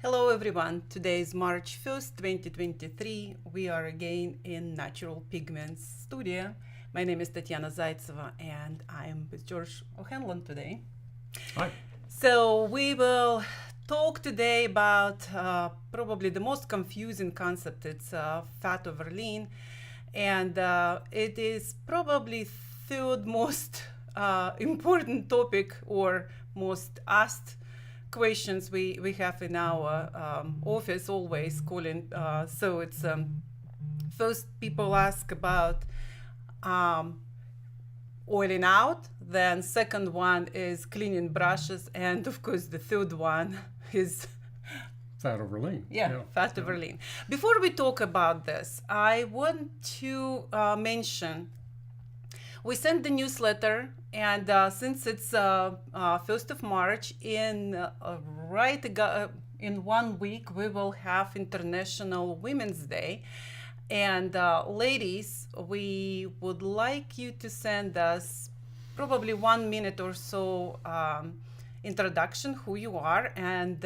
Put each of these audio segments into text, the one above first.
Hello everyone, today is March 1st, 2023. We are again in Natural Pigments studio. My name is Tatiana Zaitseva and I am with George O'Hanlon today. Hi. So we will talk today about probably the most confusing concept. It's fat over lean, and it is probably third most important topic or most asked questions we have in our office always calling. So it's first people ask about um, oiling out, then second one is cleaning brushes, and of course the third one is Fat over lean. fat over lean. Before we talk about this, I want to mention we sent the newsletter, and since it's 1st of March, in 1 week we will have International Women's Day. And ladies, we would like you to send us probably 1 minute or so introduction, who you are, and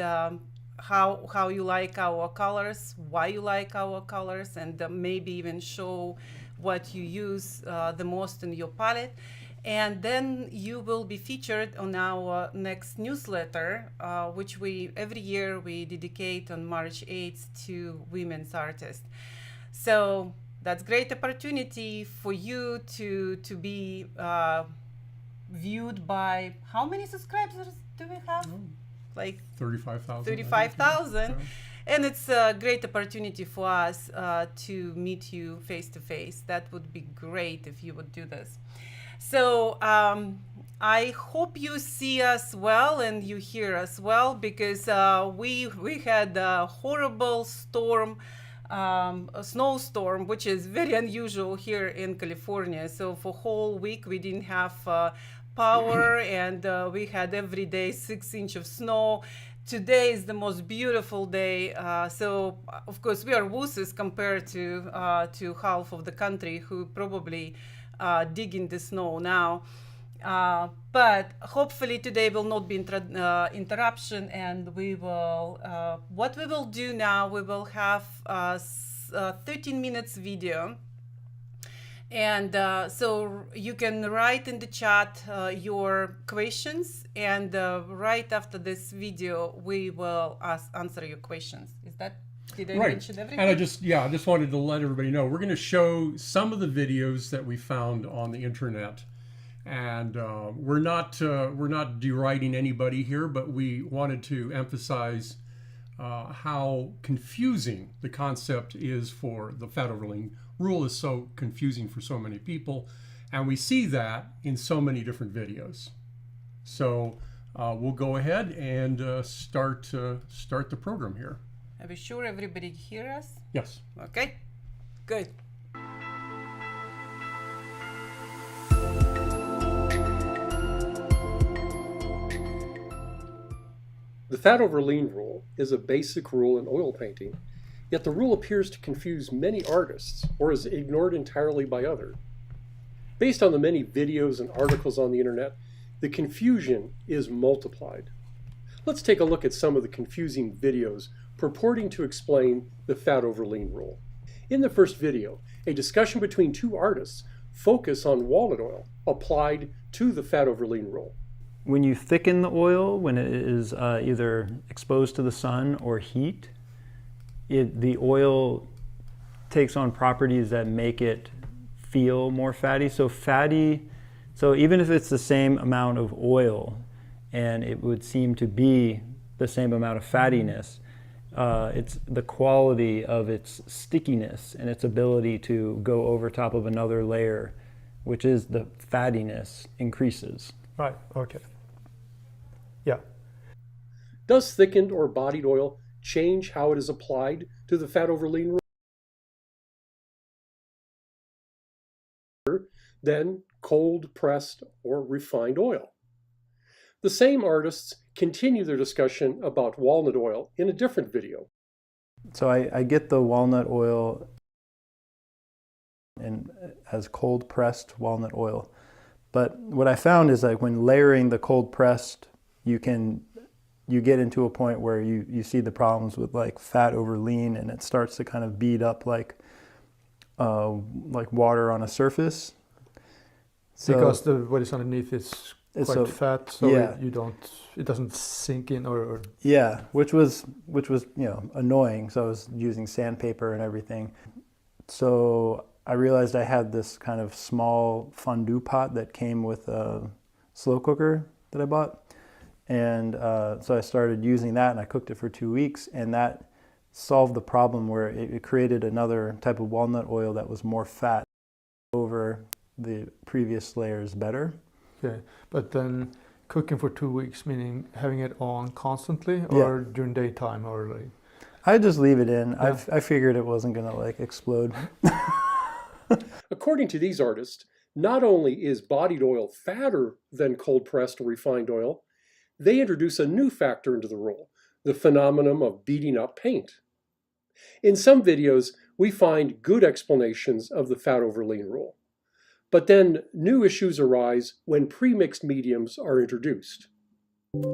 how you like our colors, why you like our colors, and maybe even show what you use the most in your palette. And then you will be featured on our next newsletter, which we every year we dedicate on March 8th to women's artists. So that's great opportunity for you to be viewed by how many subscribers do we have? Like 35,000. 35,000. And it's a great opportunity for us to meet you face to face. That would be great if you would do this. So I hope you see us well and you hear us well, because we had a horrible storm, a snowstorm, which is very unusual here in California. So for whole week we didn't have power, and we had every day 6 inches of snow. Today is the most beautiful day. So of course we are wusses compared to half of the country who probably dig in the snow now. But hopefully today will not be interruption, and we will what we will do now, we will have 13 minutes video, and so you can write in the chat your questions, and right after this video we will answer your questions. Is that, did I mention everything? And I just wanted to let everybody know we're going to show some of the videos that we found on the internet, and we're not deriding anybody here, but we wanted to emphasize how confusing the concept is for the fat over lean rule. Is so confusing for so many people, and we see that in so many different videos. So we'll go ahead and start the program here. Are we sure everybody hear us? Yes. Okay, good. The fat over lean rule is a basic rule in oil painting, yet the rule appears to confuse many artists or is ignored entirely by others. Based on the many videos and articles on the internet, the confusion is multiplied. Let's take a look at some of the confusing videos purporting to explain the fat over lean rule. In the first video, a discussion between two artists focus on walnut oil applied to the fat over lean rule. When you thicken the oil, when it is either exposed to the sun or heat, the oil takes on properties that make it feel more fatty. So even if it's the same amount of oil and it would seem to be the same amount of fattiness, it's the quality of its stickiness and its ability to go over top of another layer, which is the fattiness, increases. Right, okay. Yeah. Does thickened or bodied oil change how it is applied to the fat over lean rule than cold pressed or refined oil? The same artists continue their discussion about walnut oil in a different video. So I get the walnut oil as cold pressed walnut oil. But what I found is like when layering the cold pressed, you can you get into a point where you see the problems with like fat over lean, and it starts to kind of bead up like water on a surface. So, because what is underneath is quite fat, so yeah. it doesn't sink in or yeah, which was annoying. So I was using sandpaper and everything. So I realized I had this kind of small fondue pot that came with a slow cooker that I bought. And so I started using that, and I cooked it for 2 weeks, and that solved the problem where it created another type of walnut oil that was more fat over the previous layers better. Okay, but then cooking for 2 weeks, meaning having it on constantly or during daytime or like? I just leave it in. Yeah. I figured it wasn't gonna like explode. According to these artists, not only is bodied oil fatter than cold-pressed or refined oil, they introduce a new factor into the rule, the phenomenon of beating up paint. In some videos, we find good explanations of the fat over lean rule. But then new issues arise when pre-mixed mediums are introduced.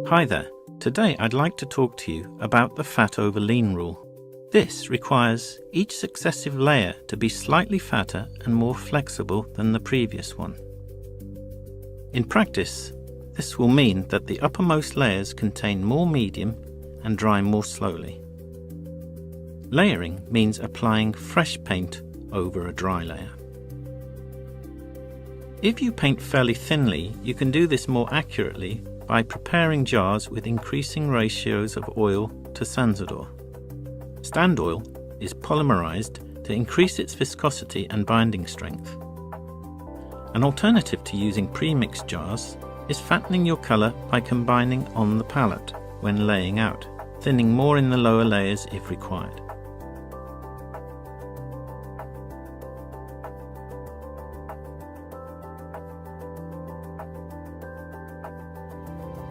Hi there. Today I'd like to talk to you about the fat over lean rule. This requires each successive layer to be slightly fatter and more flexible than the previous one. In practice, this will mean that the uppermost layers contain more medium and dry more slowly. Layering means applying fresh paint over a dry layer. If you paint fairly thinly, you can do this more accurately by preparing jars with increasing ratios of oil to Sansador. Stand oil is polymerized to increase its viscosity and binding strength. An alternative to using pre-mixed jars is fattening your color by combining on the palette when laying out, thinning more in the lower layers if required.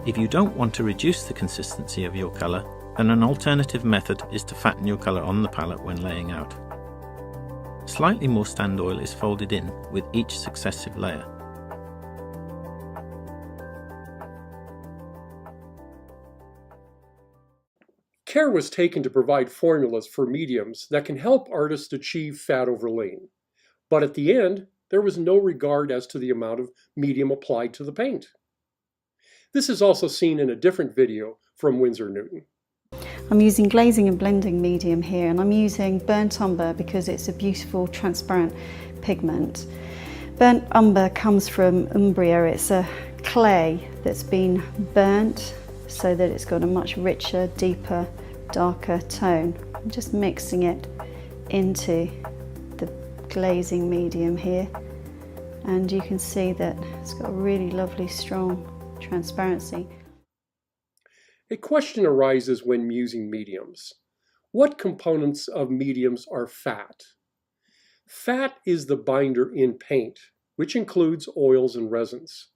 If you don't want to reduce the consistency of your color, then an alternative method is to fatten your color on the palette when laying out. Slightly more stand oil is folded in with each successive layer. Care was taken to provide formulas for mediums that can help artists achieve fat over lean. But at the end, there was no regard as to the amount of medium applied to the paint. This is also seen in a different video from Winsor Newton. I'm using glazing and blending medium here, and I'm using burnt umber because it's a beautiful transparent pigment. Burnt umber comes from Umbria. It's a clay that's been burnt so that it's got a much richer, deeper, darker tone. I'm just mixing it into the glazing medium here, and you can see that it's got a really lovely, strong transparency. A question arises when using mediums. What components of mediums are fat? Fat is the binder in paint, which includes oils and resins.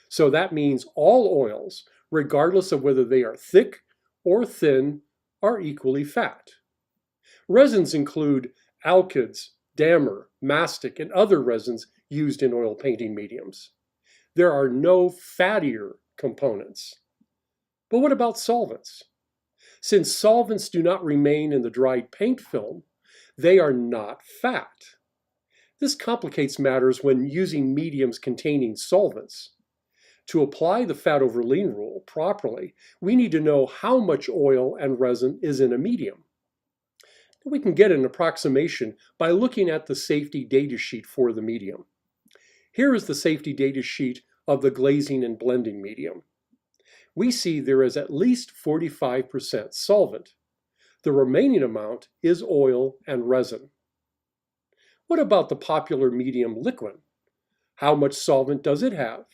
So that means all oils, regardless of whether they are thick or thin, are equally fat. Resins include alkyds, damer, mastic, and other resins used in oil painting mediums. There are no fattier components. But what about solvents? Since solvents do not remain in the dried paint film, they are not fat. This complicates matters when using mediums containing solvents. To apply the fat over lean rule properly, we need to know how much oil and resin is in a medium. We can get an approximation by looking at the safety data sheet for the medium. Here is the safety data sheet of the glazing and blending medium. We see there is at least 45% solvent. The remaining amount is oil and resin. What about the popular medium liquid? How much solvent does it have?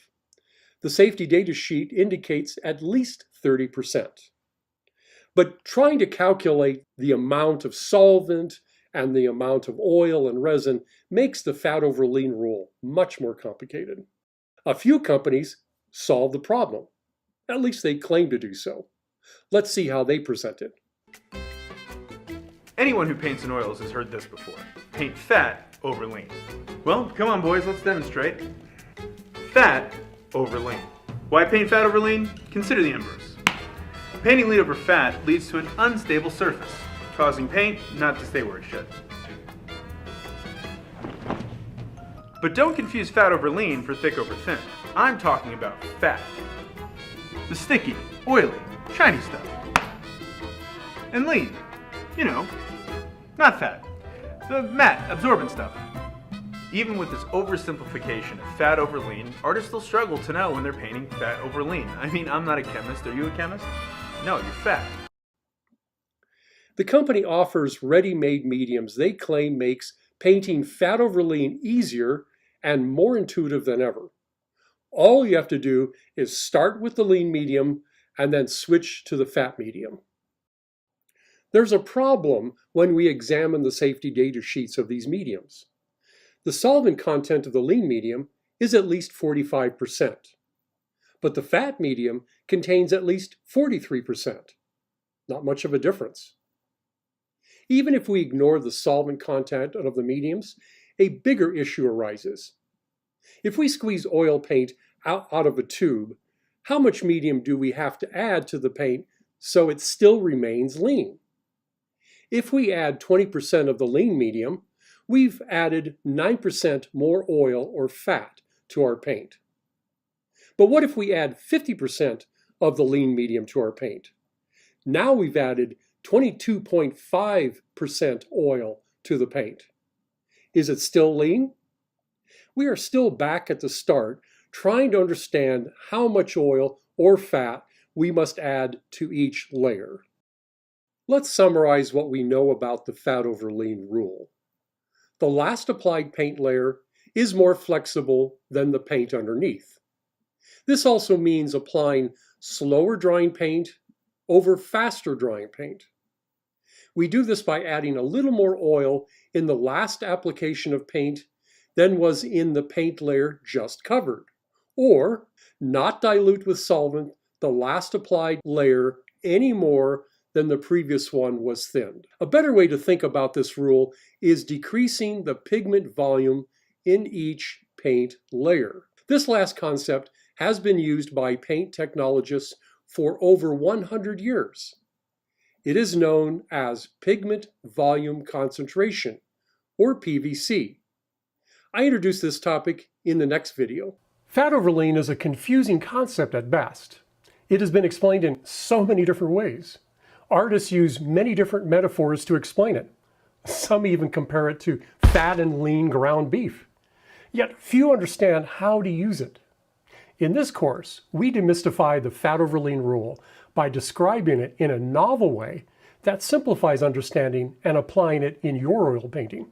The safety data sheet indicates at least 30%. But trying to calculate the amount of solvent and the amount of oil and resin makes the fat over lean rule much more complicated. A few companies solve the problem. At least they claim to do so. Let's see how they present it. Anyone who paints in oils has heard this before. Paint fat over lean. Well, come on boys, let's demonstrate. Fat over lean. Why paint fat over lean? Consider the inverse. Painting lead over fat leads to an unstable surface, causing paint not to stay where it should. But don't confuse fat over lean for thick over thin. I'm talking about fat. The sticky, oily, shiny stuff. And lean, you know, not fat. The matte, absorbent stuff. Even with this oversimplification of fat over lean, artists still struggle to know when they're painting fat over lean. I mean, I'm not a chemist. Are you a chemist? No, you're fat. The company offers ready-made mediums they claim makes painting fat over lean easier and more intuitive than ever. All you have to do is start with the lean medium and then switch to the fat medium. There's a problem when we examine the safety data sheets of these mediums. The solvent content of the lean medium is at least 45%, but the fat medium contains at least 43%. Not much of a difference. Even if we ignore the solvent content of the mediums, a bigger issue arises. If we squeeze oil paint out of a tube, how much medium do we have to add to the paint so it still remains lean? If we add 20% of the lean medium, we've added 9% more oil or fat to our paint. But what if we add 50% of the lean medium to our paint? Now we've added 22.5% oil to the paint. Is it still lean? We are still back at the start, trying to understand how much oil or fat we must add to each layer. Let's summarize what we know about the fat over lean rule. The last applied paint layer is more flexible than the paint underneath. This also means applying slower drying paint over faster drying paint. We do this by adding a little more oil in the last application of paint than was in the paint layer just covered, or not dilute with solvent the last applied layer any more than the previous one was thinned. A better way to think about this rule is decreasing the pigment volume in each paint layer. This last concept has been used by paint technologists for over 100 years. It is known as pigment volume concentration, or PVC. I introduce this topic in the next video. Fat over lean is a confusing concept at best. It has been explained in so many different ways. Artists use many different metaphors to explain it. Some even compare it to fat and lean ground beef. Yet few understand how to use it. In this course, we demystify the fat over lean rule by describing it in a novel way that simplifies understanding and applying it in your oil painting.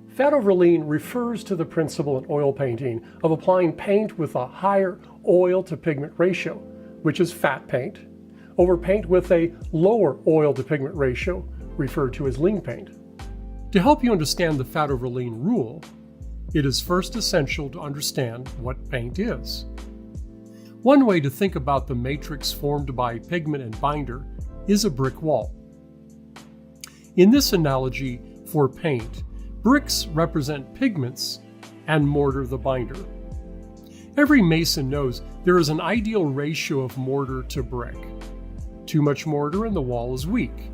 Fat over lean refers to the principle in oil painting of applying paint with a higher oil to pigment ratio, which is fat paint, over paint with a lower oil to pigment ratio, referred to as lean paint. To help you understand the fat over lean rule, it is first essential to understand what paint is. One way to think about the matrix formed by pigment and binder is a brick wall. In this analogy for paint, bricks represent pigments and mortar the binder. Every mason knows there is an ideal ratio of mortar to brick. Too much mortar and the wall is weak.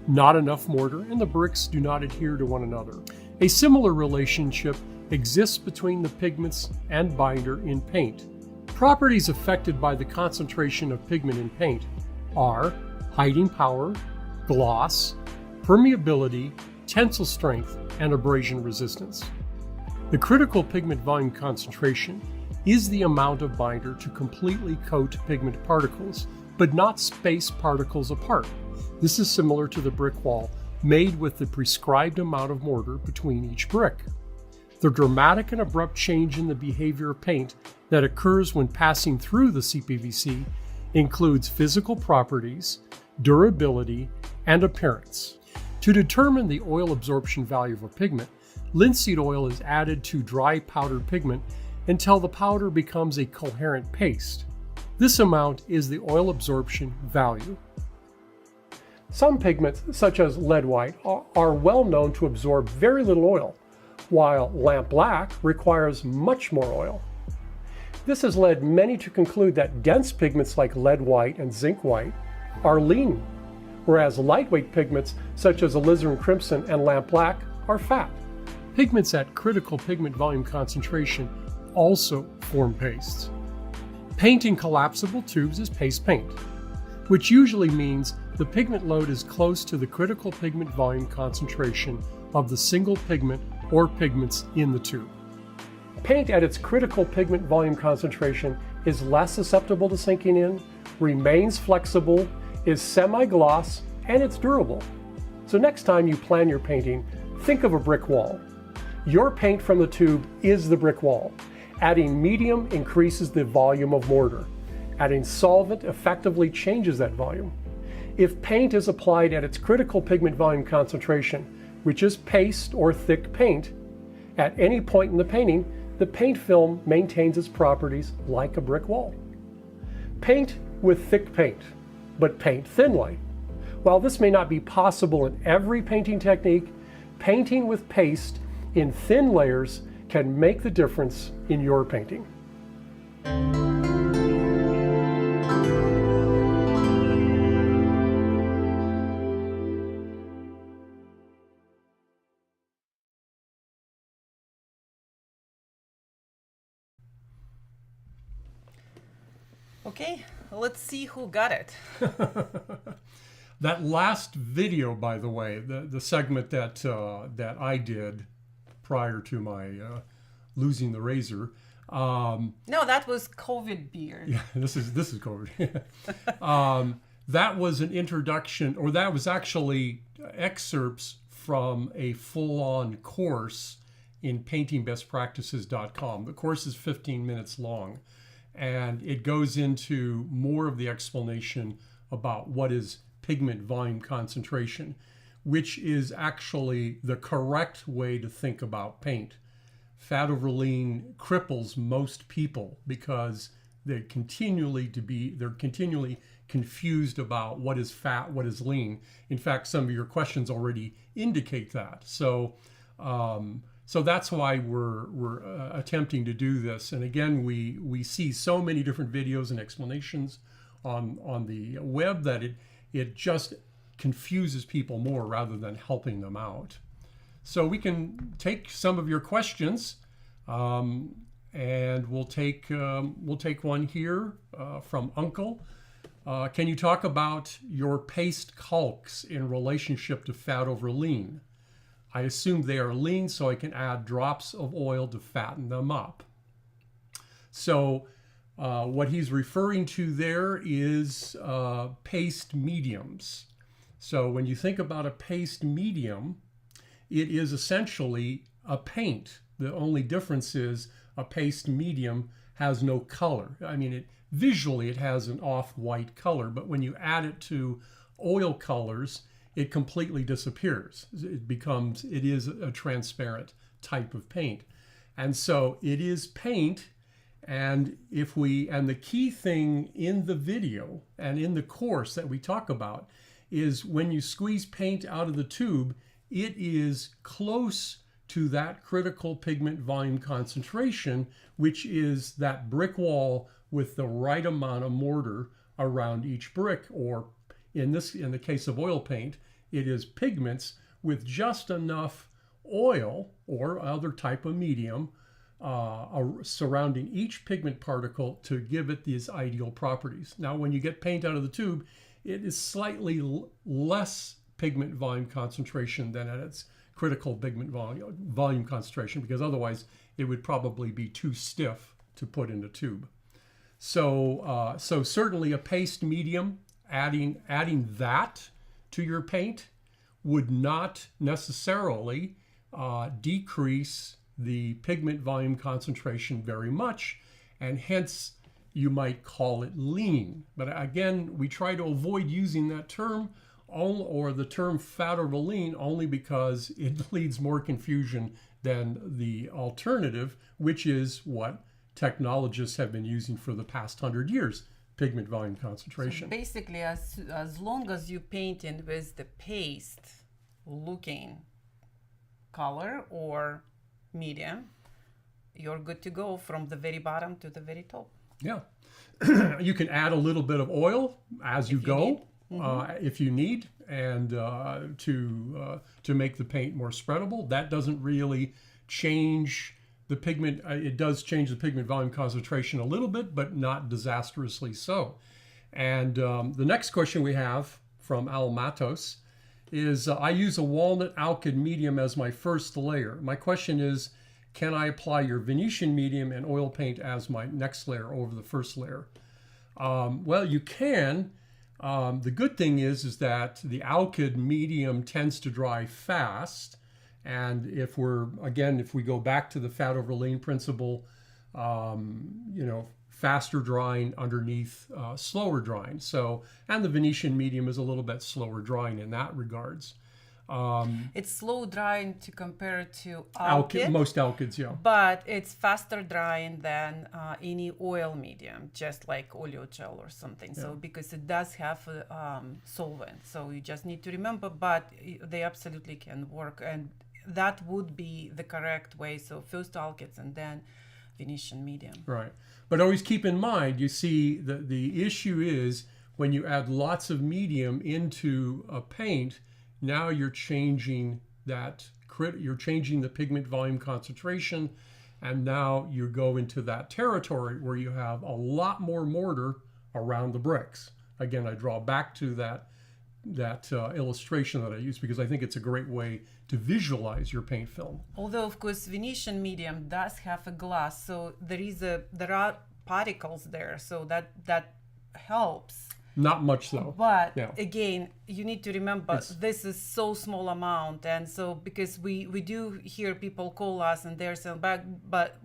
Not enough mortar and the bricks do not adhere to one another. A similar relationship exists between the pigments and binder in paint. Properties affected by the concentration of pigment in paint are hiding power, gloss, permeability, tensile strength, and abrasion resistance. The critical pigment volume concentration is the amount of binder to completely coat pigment particles, but not space particles apart. This is similar to the brick wall made with the prescribed amount of mortar between each brick. The dramatic and abrupt change in the behavior of paint that occurs when passing through the CPVC includes physical properties, durability, and appearance. To determine the oil absorption value of a pigment, linseed oil is added to dry powdered pigment until the powder becomes a coherent paste. This amount is the oil absorption value. Some pigments, such as lead white, are well known to absorb very little oil, while lamp black requires much more oil. This has led many to conclude that dense pigments like lead white and zinc white are lean, whereas lightweight pigments such as alizarin crimson and lamp black are fat. Pigments at critical pigment volume concentration also form pastes. Paint in collapsible tubes is paste paint, which usually means the pigment load is close to the critical pigment volume concentration of the single pigment or pigments in the tube. Paint at its critical pigment volume concentration is less susceptible to sinking in, remains flexible, is semi-gloss, and it's durable. So next time you plan your painting, think of a brick wall. Your paint from the tube is the brick wall. Adding medium increases the volume of mortar. Adding solvent effectively changes that volume. If paint is applied at its critical pigment volume concentration, which is paste or thick paint, at any point in the painting, the paint film maintains its properties like a brick wall. Paint with thick paint, but paint thinly. While this may not be possible in every painting technique, painting with paste in thin layers can make the difference in your painting. Okay, let's see who got it. That last video, by the way, the segment that that I did prior to my losing the razor. No, that was COVID beard. Yeah, this is COVID. That was an introduction, or that was actually excerpts from a full-on course in paintingbestpractices.com. The course is 15 minutes long, and it goes into more of the explanation about what is pigment volume concentration, which is actually the correct way to think about paint. Fat over lean cripples most people because they're continually confused about what is fat, what is lean. In fact, some of your questions already indicate that. So that's why we're attempting to do this. And again, we see so many different videos and explanations on the web that it just confuses people more rather than helping them out. So we can take some of your questions, and we'll take one here from Uncle. Can you talk about your paste calcs in relationship to fat over lean? I assume they are lean, so I can add drops of oil to fatten them up. So what he's referring to there is paste mediums. So when you think about a paste medium, it is essentially a paint. The only difference is a paste medium has no color. I mean, visually it has an off-white color, but when you add it to oil colors, it completely disappears. It is a transparent type of paint. And so it is paint. And the key thing in the video and in the course that we talk about is when you squeeze paint out of the tube, it is close to that critical pigment volume concentration, which is that brick wall with the right amount of mortar around each brick, or in the case of oil paint, it is pigments with just enough oil or other type of medium surrounding each pigment particle to give it these ideal properties. Now, when you get paint out of the tube, it is slightly less pigment volume concentration than at its critical pigment volume concentration, because otherwise it would probably be too stiff to put in a tube. So certainly a paste medium, adding that to your paint would not necessarily decrease the pigment volume concentration very much, and hence you might call it lean. But again, we try to avoid using that term or the term fat over lean only because it leads more confusion than the alternative, which is what technologists have been using for the past 100 years, pigment volume concentration. So basically, as long as you paint in with the paste looking color or medium, you're good to go from the very bottom to the very top. Yeah. You can add a little bit of oil as you go, if you need, and to make the paint more spreadable. That doesn't really change the pigment. It does change the pigment volume concentration a little bit, but not disastrously so. And the next question we have from Al Matos is, I use a walnut alkyd medium as my first layer. My question is, can I apply your Venetian medium and oil paint as my next layer over the first layer? Well, you can. The good thing is that the alkyd medium tends to dry fast. And if we go back to the fat over lean principle, faster drying underneath, slower drying. So, and the Venetian medium is a little bit slower drying in that regards. It's slow drying to compare to most alkyds, yeah. But it's faster drying than any oil medium, just like oleogel or something. Yeah. So because it does have a solvent, so you just need to remember. But they absolutely can work, and that would be the correct way. So first alkyds and then Venetian medium. Right, but always keep in mind, you see, the issue is when you add lots of medium into a paint. Now you're changing you're changing the pigment volume concentration, and now you go into that territory where you have a lot more mortar around the bricks. Again, I draw back to that illustration that I use because I think it's a great way to visualize your paint film. Although, of course, Venetian medium does have a glass, so there are particles there, so that helps. Not much though. But again, you need to remember this is so small amount, and so because we do hear people call us and they're saying, but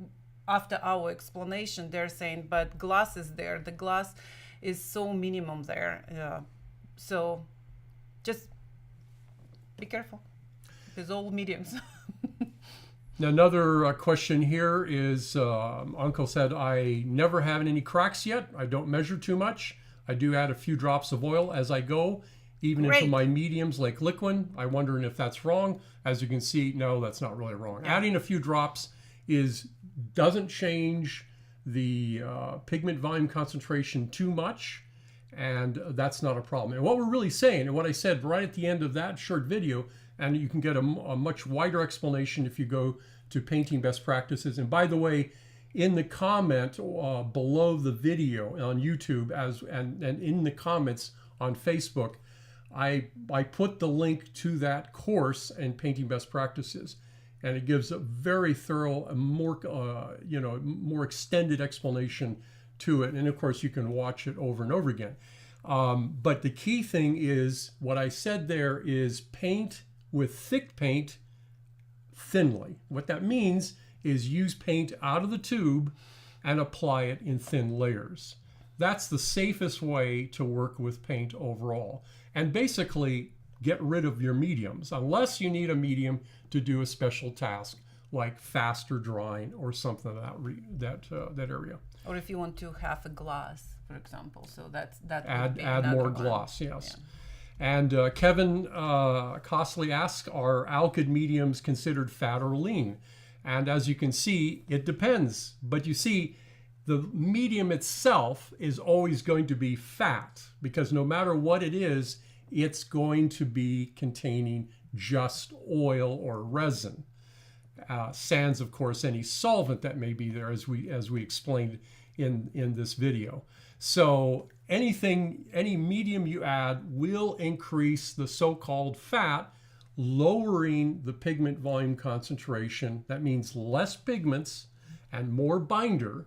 after our explanation, they're saying, but glass is there. The glass is so minimum there. So just be careful. There's all mediums. Now, another question here is, Uncle said, I never have any cracks yet. I don't measure too much. I do add a few drops of oil as I go, even into my mediums like liquid. I'm wondering if that's wrong. As you can see, no, that's not really wrong. Yeah. Adding a few drops doesn't change the pigment volume concentration too much, and that's not a problem. And what we're really saying, and what I said right at the end of that short video, and you can get a much wider explanation if you go to Painting Best Practices. And by the way, in the comment below the video on YouTube and in the comments on Facebook, I put the link to that course in Painting Best Practices, and it gives a very thorough, more extended explanation to it. And of course, you can watch it over and over again. But the key thing is what I said there is paint with thick paint thinly. What that means is use paint out of the tube and apply it in thin layers. That's the safest way to work with paint overall. And basically get rid of your mediums, unless you need a medium to do a special task like faster drying or something that area. Or if you want to have a glass, for example, so that add more gloss, yes. Yeah. And Kevin Costley asks, are alkyd mediums considered fat or lean? And as you can see, it depends. But you see, the medium itself is always going to be fat because no matter what it is, it's going to be containing just oil or resin. Sans, of course, any solvent that may be there, as we explained in this video. So any medium you add will increase the so-called fat, lowering the pigment volume concentration. That means less pigments and more binder,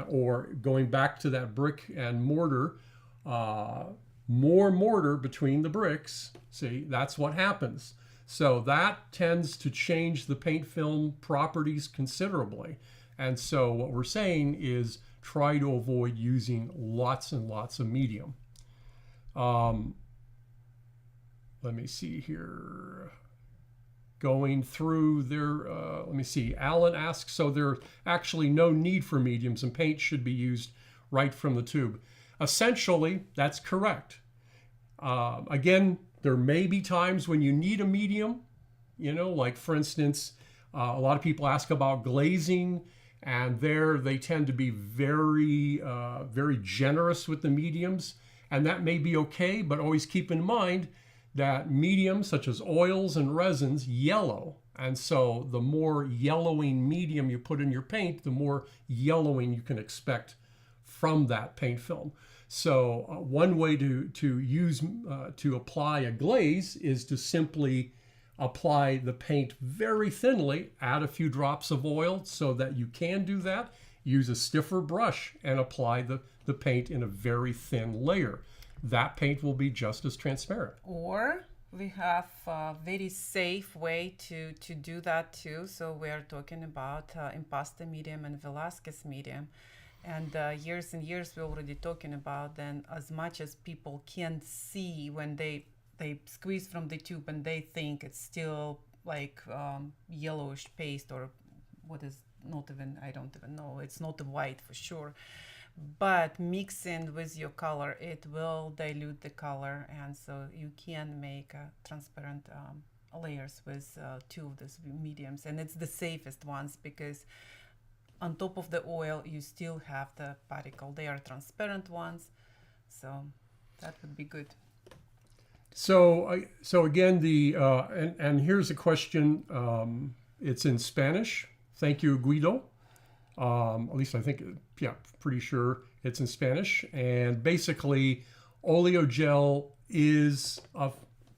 or going back to that brick and mortar, more mortar between the bricks. See, that's what happens. So that tends to change the paint film properties considerably. And so what we're saying is try to avoid using lots and lots of medium. Let me see here. Going through there, let me see. Alan asks, so there's actually no need for mediums and paint should be used right from the tube. Essentially, that's correct. Again, there may be times when you need a medium, like for instance, a lot of people ask about glazing, And there they tend to be very, very generous with the mediums. And that may be okay, but always keep in mind that mediums such as oils and resins yellow. And so the more yellowing medium you put in your paint, the more yellowing you can expect from that paint film. So one way to apply a glaze is to simply apply the paint very thinly, add a few drops of oil so that you can do that. Use a stiffer brush and apply the paint in a very thin layer. That paint will be just as transparent. Or we have a very safe way to do that too. So we are talking about Impasta medium and Velasquez medium. And years and years we're already talking about then as much as people can see when they squeeze from the tube and they think it's still like yellowish paste or what is not even, I don't even know, it's not white for sure. But mixing with your color, it will dilute the color, and so you can make transparent layers with two of these mediums, and it's the safest ones because on top of the oil you still have the particle. They are transparent ones, so that would be good. So again, and here's a question. It's in Spanish. Thank you, Guido. At least I think, yeah, pretty sure it's in Spanish. And basically, oleogel is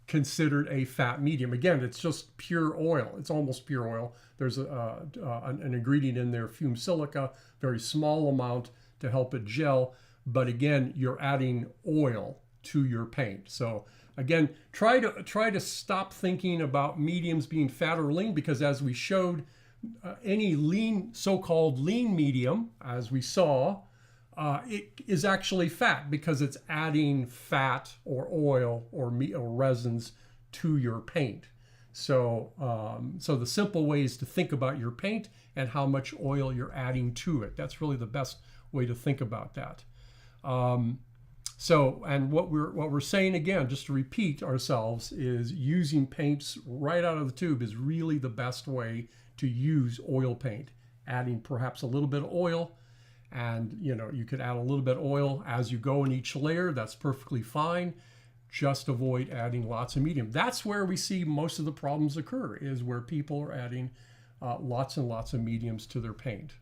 considered a fat medium. Again, it's just pure oil. It's almost pure oil. There's an ingredient in there, fumed silica, very small amount to help it gel. But again, you're adding oil to your paint. So again, try to stop thinking about mediums being fat or lean, because as we showed, any lean, so-called lean medium, as we saw, it is actually fat because it's adding fat or oil or resins to your paint. So, so the simple way is to think about your paint and how much oil you're adding to it. That's really the best way to think about that. So, and what we're saying again, just to repeat ourselves, is using paints right out of the tube is really the best way to use oil paint. Adding perhaps a little bit of oil, and you could add a little bit of oil as you go in each layer. That's perfectly fine. Just avoid adding lots of medium. That's where we see most of the problems occur, is where people are adding lots and lots of mediums to their paint.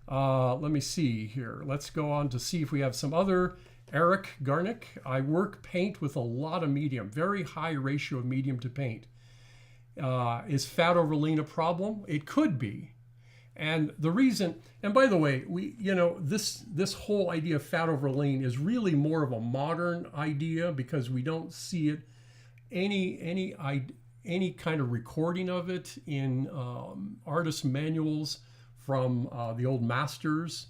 Let me see here. Let's go on to see if we have some other. Eric Garnick, I work paint with a lot of medium, very high ratio of medium to paint. Is fat over lean a problem? It could be. And the reason, and by the way, this whole idea of fat over lean is really more of a modern idea, because we don't see it any kind of recording of it in artist manuals from the old masters.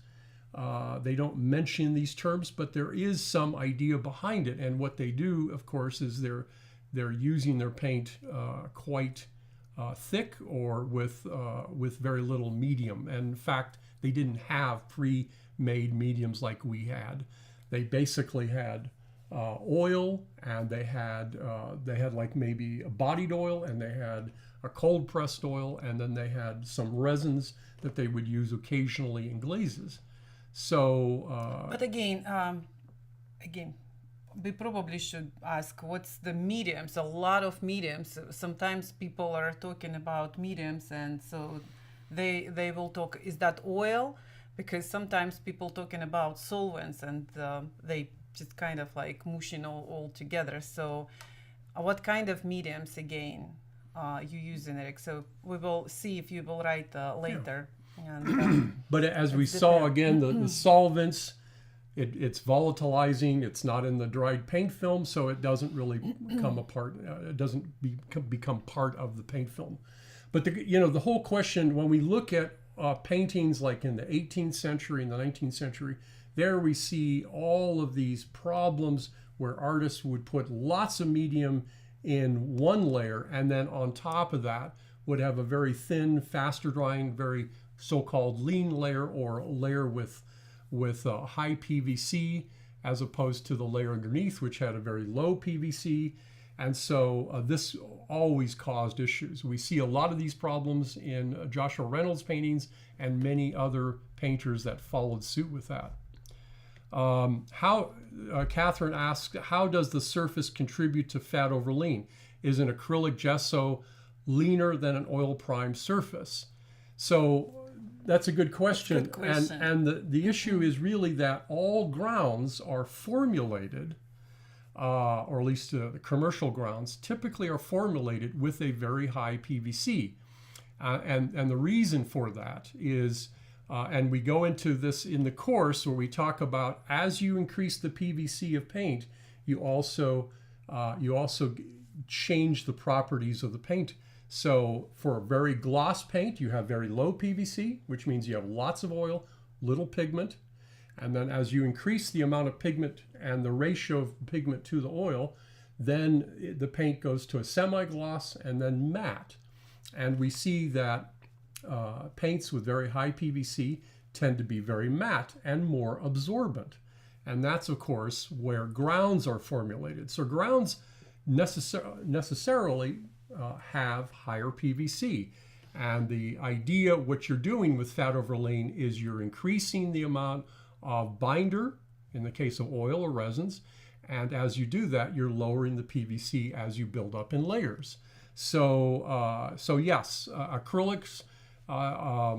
They don't mention these terms, but there is some idea behind it. And what they do, of course, is they're using their paint quite thick or with very little medium. And in fact, they didn't have pre-made mediums like we had. They basically had oil, and they had like maybe a bodied oil, and they had a cold pressed oil, and then they had some resins that they would use occasionally in glazes. So, but again, we probably should ask what's the mediums. A lot of mediums. Sometimes people are talking about mediums, and so they will talk. Is that oil? Because sometimes people talking about solvents, and they just kind of like mushing all together. So, what kind of mediums again you using, Eric? So we will see if you will write later. Yeah. And, but as we saw again, the solvents. It's volatilizing. It's not in the dried paint film, so it doesn't really come apart. It doesn't become part of the paint film. But the whole question, when we look at paintings like in the 18th century and the 19th century, there we see all of these problems where artists would put lots of medium in one layer, and then on top of that would have a very thin, faster drying, very so-called lean layer, or a layer with high PVC, as opposed to the layer underneath, which had a very low PVC. And so this always caused issues. We see a lot of these problems in Joshua Reynolds paintings and many other painters that followed suit with that. Catherine asked, how does the surface contribute to fat over lean? Is an acrylic gesso leaner than an oil primed surface? So that's a good question. Good question. And the issue is really that all grounds are formulated, or at least the commercial grounds, typically are formulated with a very high PVC. And the reason for that is, and we go into this in the course where we talk about, as you increase the PVC of paint, you also change the properties of the paint. So for a very gloss paint, you have very low PVC, which means you have lots of oil, little pigment. And then as you increase the amount of pigment and the ratio of pigment to the oil, then the paint goes to a semi-gloss and then matte. And we see that paints with very high PVC tend to be very matte and more absorbent. And that's, of course, where grounds are formulated. So grounds necessarily have higher PVC. And the idea, what you're doing with fat over lean, is you're increasing the amount of binder, in the case of oil or resins, and as you do that, you're lowering the PVC as you build up in layers. So yes, acrylics are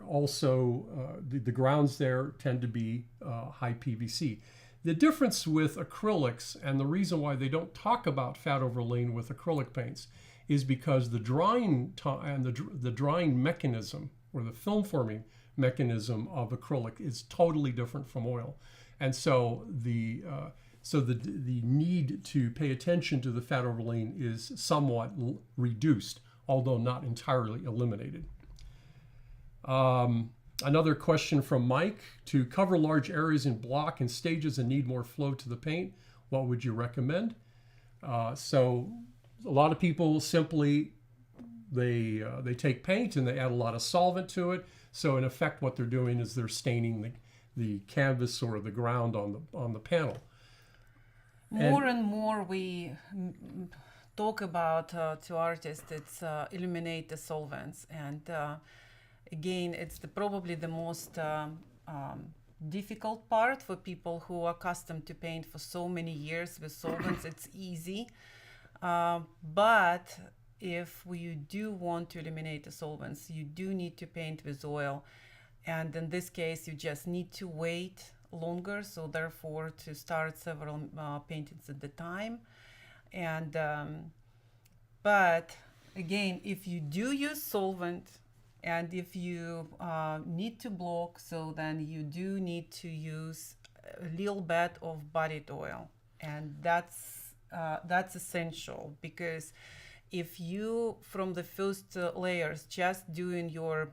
also the grounds there tend to be high PVC. The difference with acrylics, and the reason why they don't talk about fat over lean with acrylic paints, is because the drying and the drying mechanism, or the film forming mechanism of acrylic, is totally different from oil. And so the need to pay attention to the fat over lean is somewhat reduced, although not entirely eliminated. Another question from Mike: to cover large areas in block and stages and need more flow to the paint, what would you recommend? So a lot of people simply, they take paint and they add a lot of solvent to it. So in effect, what they're doing is they're staining the canvas or the ground on the panel. More and more we talk about to artists, it's eliminate the solvents. And again, it's probably the most difficult part for people who are accustomed to paint for so many years with solvents. It's easy. But if you do want to eliminate the solvents, you do need to paint with oil. And in this case, you just need to wait longer. So therefore, to start several paintings at the time. And but again, if you do use solvent, and if you need to block, so then you do need to use a little bit of bodied oil. And that's essential, because if you, from the first layers, just doing your,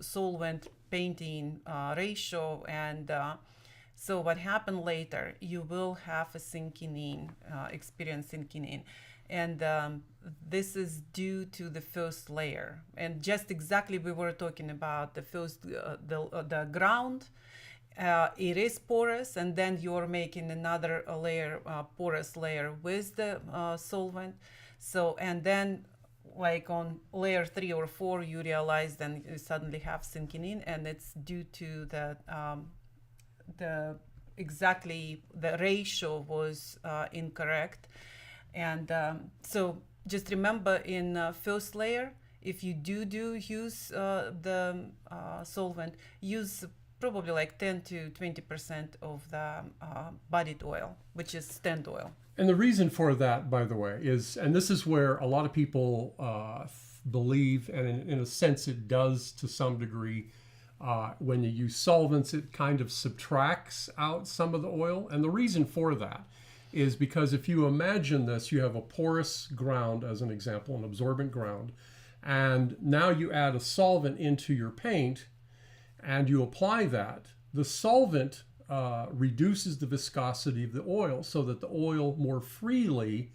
solvent painting ratio, and so what happened later, you will have a experience sinking in. And this is due to the first layer. And just exactly we were talking about the first, the ground. It is porous, and then you're making another layer, porous layer with the solvent. So, and then like on layer 3 or 4, you realize then you suddenly have sinking in, and it's due to the ratio was incorrect. And so just remember, in first layer, if you do use the solvent, use probably like 10 to 20% of the bodied oil, which is stand oil. And the reason for that, by the way, is, and this is where a lot of people believe, and in a sense it does to some degree, when you use solvents, it kind of subtracts out some of the oil. And the reason for that is because if you imagine this, you have a porous ground, as an example, an absorbent ground, and now you add a solvent into your paint and you apply that. The solvent reduces the viscosity of the oil so that the oil more freely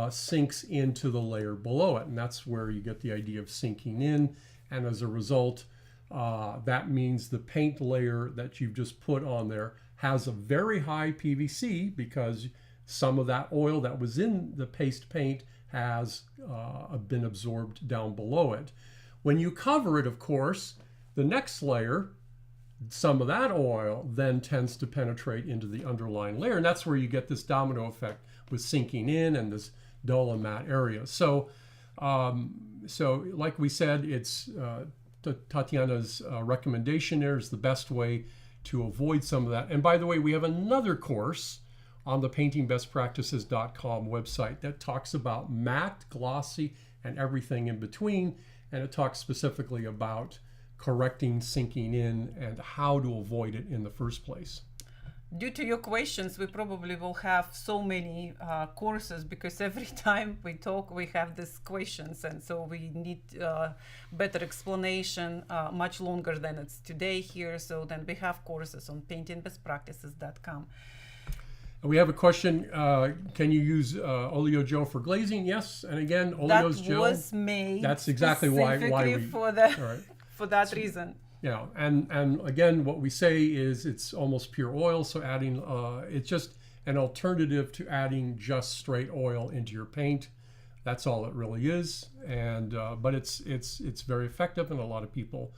sinks into the layer below it. And that's where you get the idea of sinking in. And as a result, that means the paint layer that you've just put on there has a very high PVC, because some of that oil that was in the paste paint has been absorbed down below it. When you cover it, of course, the next layer, some of that oil then tends to penetrate into the underlying layer, and that's where you get this domino effect with sinking in and this dull and matte area. So, like we said, it's Tatiana's recommendation there is the best way to avoid some of that. And by the way, we have another course on the paintingbestpractices.com website that talks about matte, glossy, and everything in between. And it talks specifically about correcting sinking in and how to avoid it in the first place. Due to your questions, we probably will have so many courses, because every time we talk, we have these questions, and so we need better explanation, much longer than it's today here. So then we have courses on paintingbestpractices.com. We have a question. Can you use Oleo gel for glazing? Yes. And again, Oleo's gel. That was made. That's exactly why we. For that, right. for that reason. Yeah, and again, what we say is it's almost pure oil. So adding, it's just an alternative to adding just straight oil into your paint. That's all it really is. And but it's very effective, and a lot of people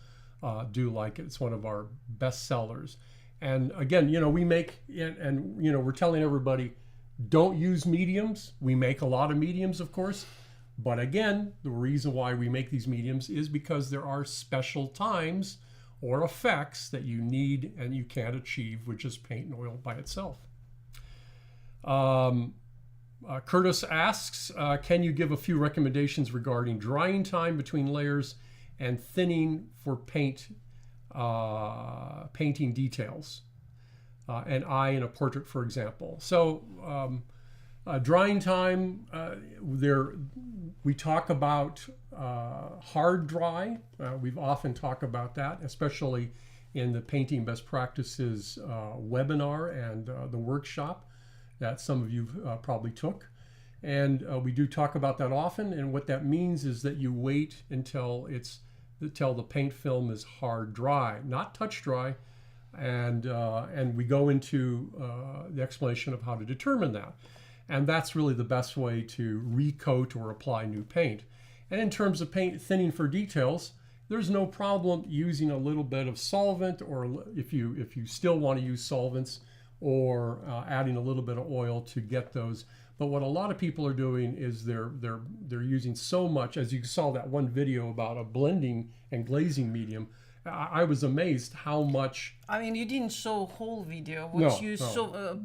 do like it. It's one of our best sellers. And again, we make it, and we're telling everybody, don't use mediums. We make a lot of mediums, of course. But again, the reason why we make these mediums is because there are special times or effects that you need and you can't achieve with just paint and oil by itself. Curtis asks, can you give a few recommendations regarding drying time between layers and thinning for painting details? An eye in a portrait, for example. So drying time, we talk about hard dry. We've often talked about that, especially in the Painting Best Practices webinar and the workshop that some of you probably took. And we do talk about that often. And what that means is that you wait until the paint film is hard dry, not touch dry. And we go into the explanation of how to determine that. And that's really the best way to recoat or apply new paint. And in terms of paint thinning for details, there's no problem using a little bit of solvent, or if you still want to use solvents, or adding a little bit of oil to get those. But what a lot of people are doing is they're using so much, as you saw that one video about a blending and glazing medium. I was amazed how much. I mean, you didn't show whole video, which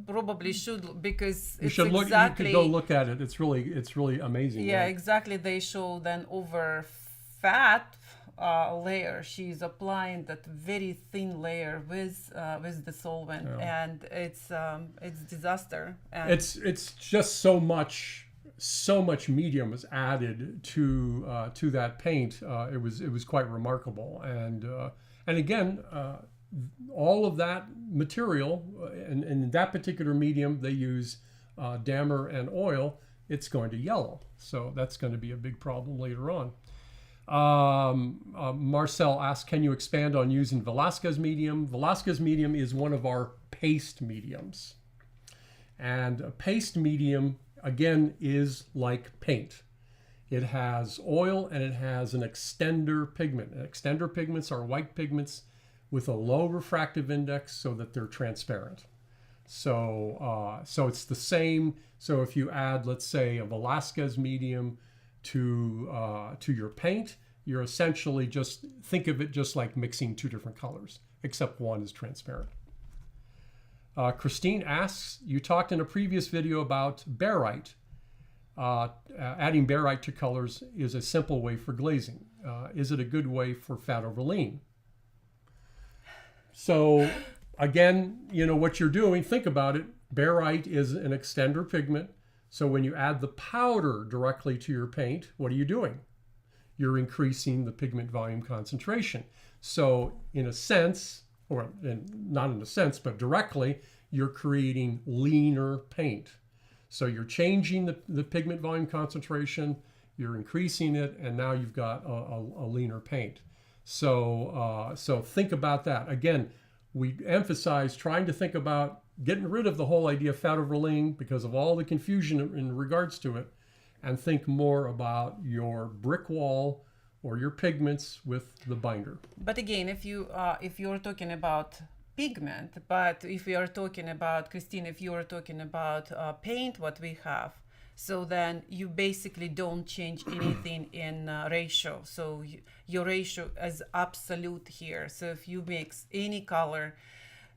probably should, because it's you could go look at it. It's really amazing. Yeah, exactly. They show then over fat layer. She's applying that very thin layer with the solvent, and it's disaster. And it's just so much medium was added to that paint. It was quite remarkable, and again, all of that material, and in that particular medium they use dammer and oil. It's going to yellow, so that's going to be a big problem later on. Marcel asks, can you expand on using Velasquez medium? Velasquez medium is one of our paste mediums, and a paste medium again is like paint. It has oil and it has an extender pigment. And extender pigments are white pigments with a low refractive index so that they're transparent. So it's the same. So if you add, let's say, a Velasquez medium to your paint, you're essentially just think of it just like mixing two different colors, except one is transparent. Christine asks, you talked in a previous video about barite. Adding barite to colors is a simple way for glazing. Is it a good way for fat over lean? So again, what you're doing, think about it. Barite is an extender pigment. So when you add the powder directly to your paint, what are you doing? You're increasing the pigment volume concentration. So in a sense, or not in a sense, but directly, you're creating leaner paint. So you're changing the pigment volume concentration, you're increasing it, and now you've got a leaner paint. So think about that. Again, we emphasize trying to think about getting rid of the whole idea of fat over lean because of all the confusion in regards to it, and think more about your brick wall or your pigments with the binder. But again, if you're talking about pigment, but if we are talking about, Christine, if you are talking about paint, what we have, so then you basically don't change anything in ratio. So your ratio is absolute here. So if you mix any color,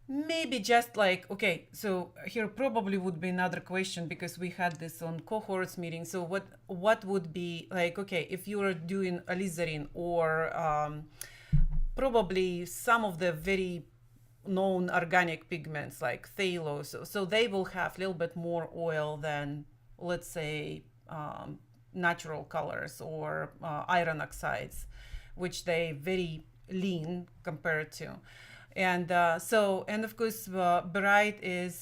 maybe just like, okay, so here probably would be another question, because we had this on cohorts meeting. So what would be like, okay, if you are doing alizarin or probably some of the very known organic pigments like phthalo, so they will have a little bit more oil than, let's say, natural colors or iron oxides, which they very lean compared to. And and of course, bright is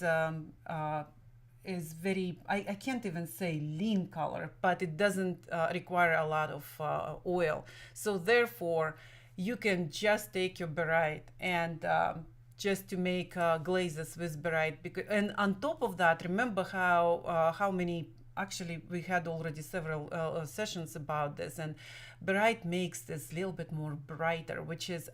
very, I can't even say lean color, but it doesn't require a lot of oil. So therefore, you can just take your bright and just to make glazes with bright. And on top of that, remember how many, actually we had already several sessions about this, and bright makes this a little bit more brighter, which is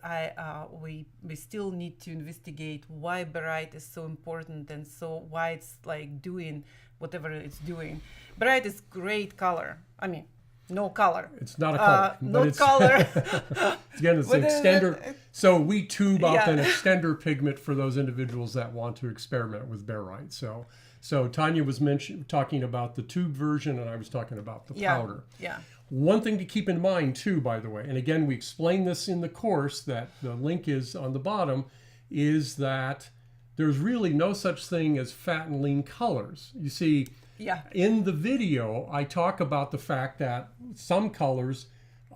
we still need to investigate why bright is so important, and so why it's like doing whatever it's doing. Bright is great color. I mean, no color. It's not a color. No color. Again, it's an extender. So we tube up an extender pigment for those individuals that want to experiment with barite. So Tanya was talking about the tube version, and I was talking about the powder. Yeah. One thing to keep in mind too, by the way, and again, we explain this in the course, that the link is on the bottom, is that there's really no such thing as fat and lean colors. You see, in the video, I talk about the fact that some colors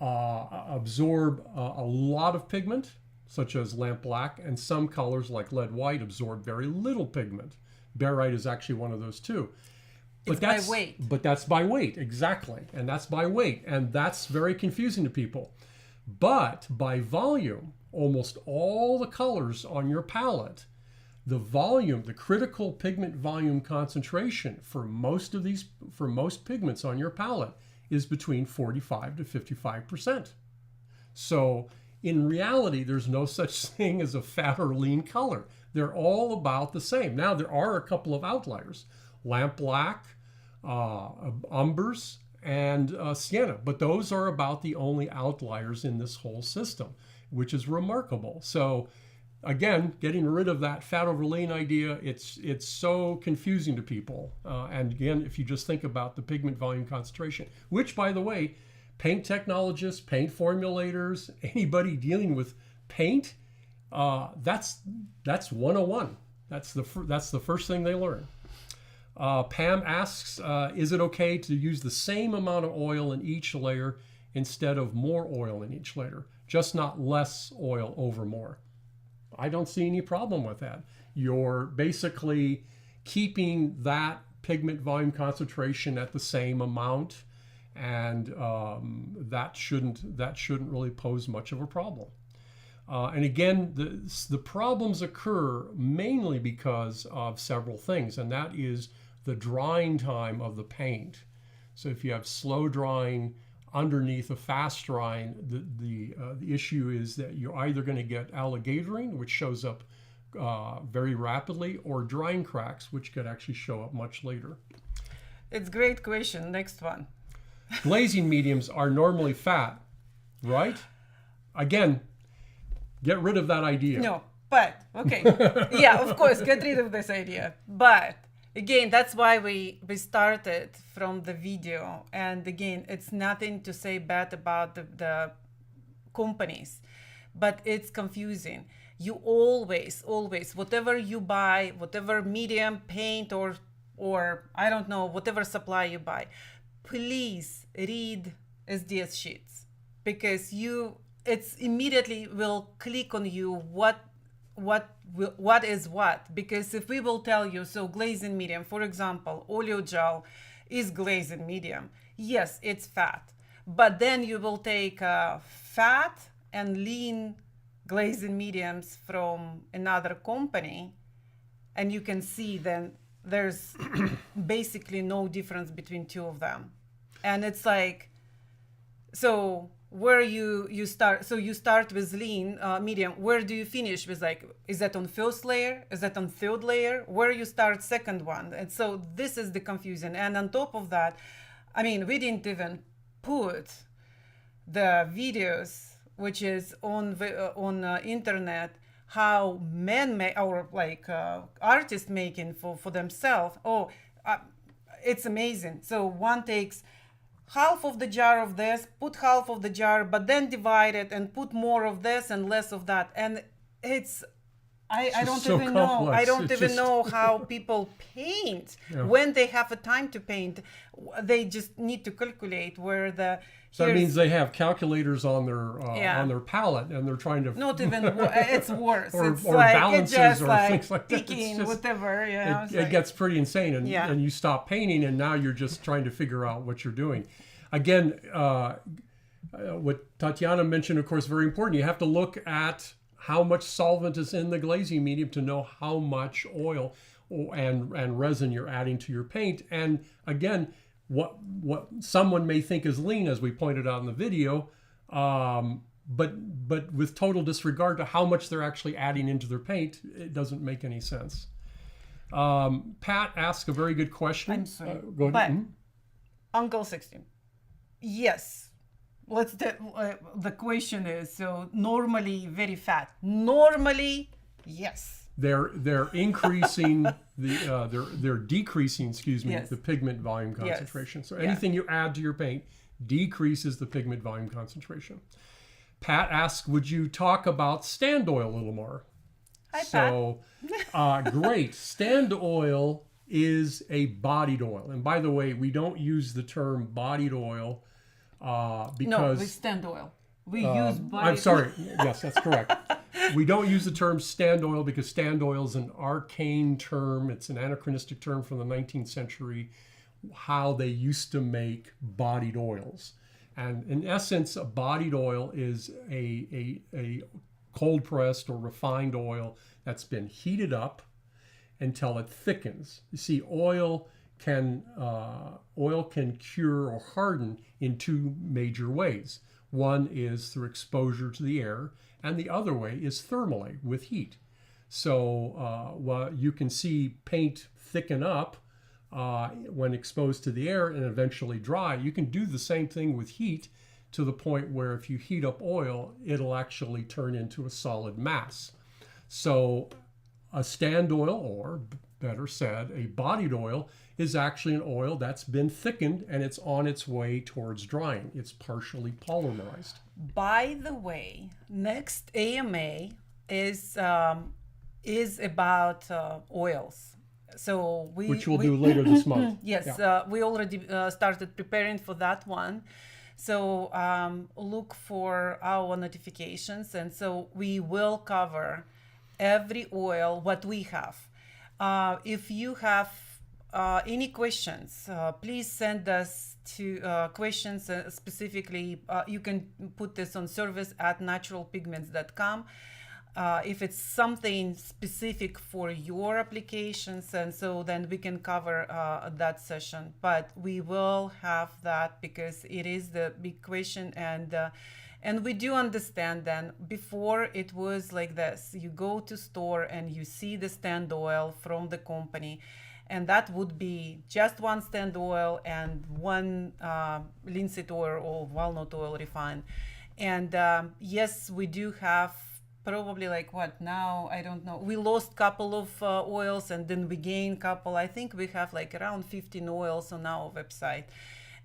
absorb a lot of pigment, such as lamp black, and some colors like lead white absorb very little pigment. Barite is actually one of those too. But that's by weight. But that's by weight, exactly. And that's by weight. And that's very confusing to people. But by volume, almost all the colors on your palette, the volume, the critical pigment volume concentration for most pigments on your palette is between 45 to 55%. So in reality, there's no such thing as a fat or lean color. They're all about the same. Now, there are a couple of outliers. Lamp black, umbers, and sienna. But those are about the only outliers in this whole system, which is remarkable. So again, getting rid of that fat over lean idea, it's so confusing to people. And again, if you just think about the pigment volume concentration, which, by the way, paint technologists, paint formulators, anybody dealing with paint, that's 101. That's the first thing they learn. Pam asks, is it okay to use the same amount of oil in each layer instead of more oil in each layer, just not less oil over more? I don't see any problem with that. You're basically keeping that pigment volume concentration at the same amount, and that shouldn't really pose much of a problem. And again, the problems occur mainly because of several things, and that is the drying time of the paint. So if you have slow drying underneath a fast drying, the issue is that you're either going to get alligatorine, which shows up very rapidly, or drying cracks, which could actually show up much later. It's a great question. Next one. Glazing mediums are normally fat, right? Again, get rid of that idea. No, but, okay. Yeah, of course, get rid of this idea. But, again, that's why we started from the video. And again, it's nothing to say bad about the companies, but it's confusing. You always, whatever you buy, whatever medium, paint, or I don't know, whatever supply you buy, please read SDS sheets, because it's immediately will click on you what is what. Because if we will tell you, so glazing medium, for example, oleo gel is glazing medium, yes, it's fat, but then you will take fat and lean glazing mediums from another company, and you can see then there's basically no difference between two of them. And it's like, so where you start, so you start with lean, medium, where do you finish with, like, is that on first layer, is that on third layer, where you start second one? And so this is the confusion. And on top of that, I mean, we didn't even put the videos which is on internet, how men make, or like artists making for themselves. It's amazing. So one takes half of the jar of this, put half of the jar, but then divide it and put more of this and less of that. And it's, I don't so even know. complex. I don't It's even just- know how people paint when they have a time to paint. They just need to calculate where the. So that here's- means they have calculators on their Yeah. on their palette, and they're trying to Not even. It's worse. Or- It's or like balances it's just or like things like that. It's picking just- whatever. You know, it's it like- gets pretty insane, and Yeah. and you stop painting, and now you're just trying to figure out what you're doing. Again, what Tatiana mentioned, of course, very important. You have to look at how much solvent is in the glazing medium to know how much oil and resin you're adding to your paint. And again, what someone may think is lean, as we pointed out in the video, but with total disregard to how much they're actually adding into their paint, it doesn't make any sense. Pat asked a very good question. I'm sorry, Go ahead. but Mhm. Uncle 16. Yes. The question is, so normally very fat. Normally, yes. They're increasing they're decreasing, Yes. the pigment volume Yes. concentration. So Yeah. anything you add to your paint decreases the pigment volume concentration. Pat asked, would you talk about stand oil a little more? Hi, So great. Stand oil is a bodied oil, and by the way, we don't use the term bodied oil No, because with stand oil. We use body. I'm sorry. Yes, that's correct. We don't use the term stand oil because stand oil is an arcane term. It's an anachronistic term from the 19th century, how they used to make bodied oils. And in essence, a bodied oil is a cold pressed or refined oil that's been heated up until it thickens. You see, oil can cure or harden in two major ways. One is through exposure to the air, and the other way is thermally, with heat. So while you can see paint thicken up when exposed to the air and eventually dry, you can do the same thing with heat to the point where if you heat up oil, it'll actually turn into a solid mass. So a stand oil, or better said, a bodied oil, is actually an oil that's been thickened and it's on its way towards drying. It's partially polymerized. By the way, next AMA is about oils. So Which we'll do later this month. Yes, Yeah. we already started preparing for that one. So look for our notifications, and so we will cover every oil what we have. If you have any questions, please send us to questions specifically. You can put this on service@naturalpigments.com. If it's something specific for your applications, and so then we can cover that session. But we will have that because it is the big question, and we do understand then before it was like this. You go to store and you see the stand oil from the company, and that would be just one stand oil and one linseed oil or walnut oil refined. And yes, we do have probably like what now, I don't know, we lost couple of oils and then we gained couple. I think we have like around 15 oils on our website,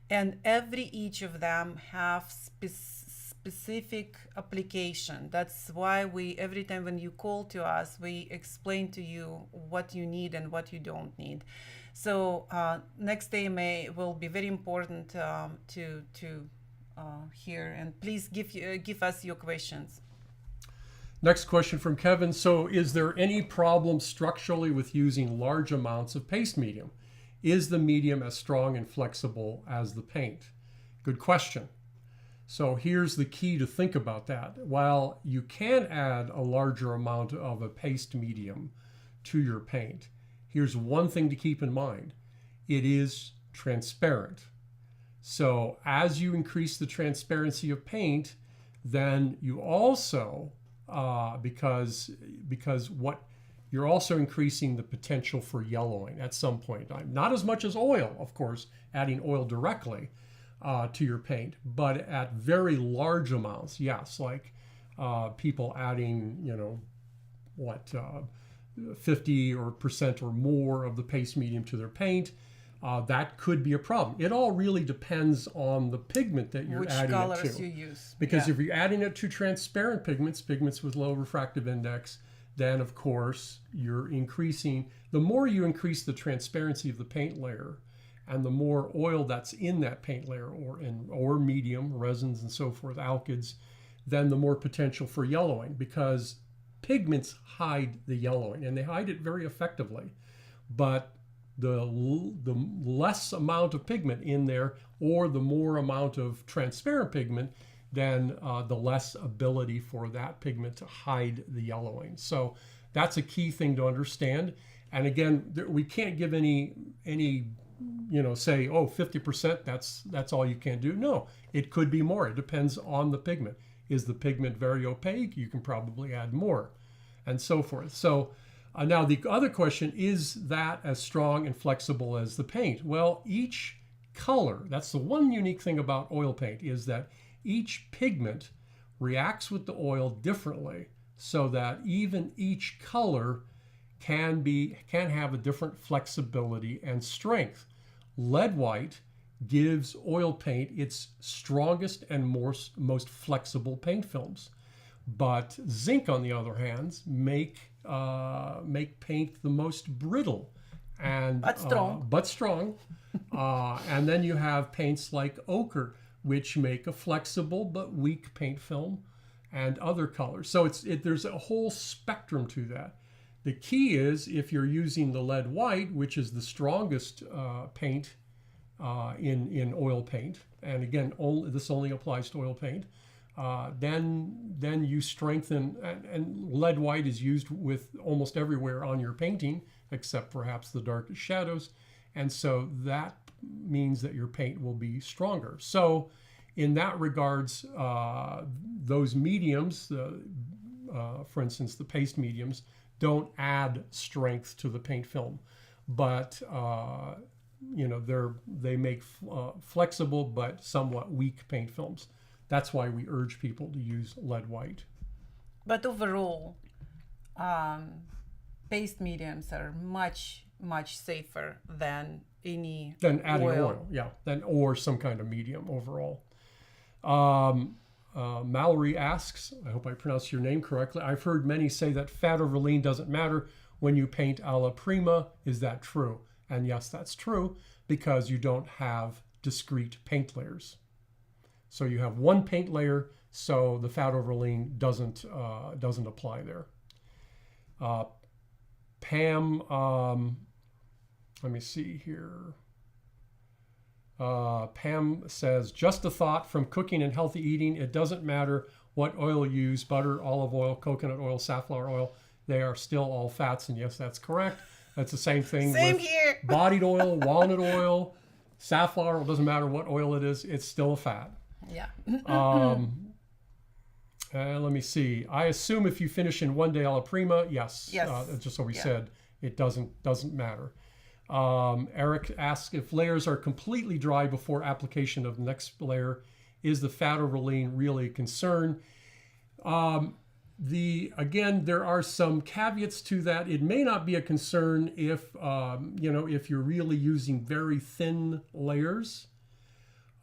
and each of them have specific application. That's why we, every time when you call to us, we explain to you what you need and what you don't need. So next AMA will be very important to hear, and please give us your questions. Next question from Kevin. So is there any problem structurally with using large amounts of paste medium? Is the medium as strong and flexible as the paint? Good question. So here's the key to think about that. While you can add a larger amount of a paste medium to your paint. Here's one thing to keep in mind. It is transparent. So as you increase the transparency of paint, then you also, because what you're also increasing the potential for yellowing at some point in time. Not as much as oil, of course, adding oil directly to your paint, but at very large amounts, yes, like people adding, 50% or more of the paste medium to their paint. That could be a problem. It all really depends on the pigment that you're adding it to. Which colors you use. Because if you're adding it to transparent pigments with low refractive index, then of course you're increasing, the more you increase the transparency of the paint layer and the more oil that's in that paint layer or medium, resins and so forth, alkyds, then the more potential for yellowing, because pigments hide the yellowing and they hide it very effectively. But the less amount of pigment in there or the more amount of transparent pigment, then the less ability for that pigment to hide the yellowing. So that's a key thing to understand. And again, we can't give any say, 50%, that's all you can do. No, it could be more. It depends on the pigment. Is the pigment very opaque? You can probably add more, and so forth. So now the other question, is that as strong and flexible as the paint? Well, each color, that's the one unique thing about oil paint, is that each pigment reacts with the oil differently, so that even each color can have a different flexibility and strength. Lead white gives oil paint its strongest and most flexible paint films, but zinc, on the other hand, make paint the most brittle and but strong. And then you have paints like ochre, which make a flexible but weak paint film, and other colors. So there's a whole spectrum to that. The key is, if you're using the lead white, which is the strongest paint in oil paint, and again, this only applies to oil paint, then you strengthen, and lead white is used with almost everywhere on your painting, except perhaps the darkest shadows, and so that means that your paint will be stronger. So in that regards, those mediums, for instance, the paste mediums, don't add strength to the paint film, but they make flexible but somewhat weak paint films. That's why we urge people to use lead white. But overall, paste mediums are much safer than adding oil. Or some kind of medium overall. Mallory asks, I hope I pronounced your name correctly, I've heard many say that fat over lean doesn't matter when you paint alla prima. Is that true? And yes, that's true, because you don't have discrete paint layers. So you have one paint layer, so the fat over lean doesn't apply there. Pam, let me see here. Pam says, just a thought, from cooking and healthy eating, it doesn't matter what oil you use, butter, olive oil, coconut oil, safflower oil, they are still all fats. And yes, that's correct. That's the same thing with here. Bodied oil, walnut oil, safflower oil, doesn't matter what oil it is, it's still a fat. Yeah. Let me see. I assume if you finish in 1 day alla prima, yes. Just so we said, it doesn't matter. Eric asks, if layers are completely dry before application of the next layer, is the fat over lean really a concern? Again, there are some caveats to that. It may not be a concern if you're really using very thin layers.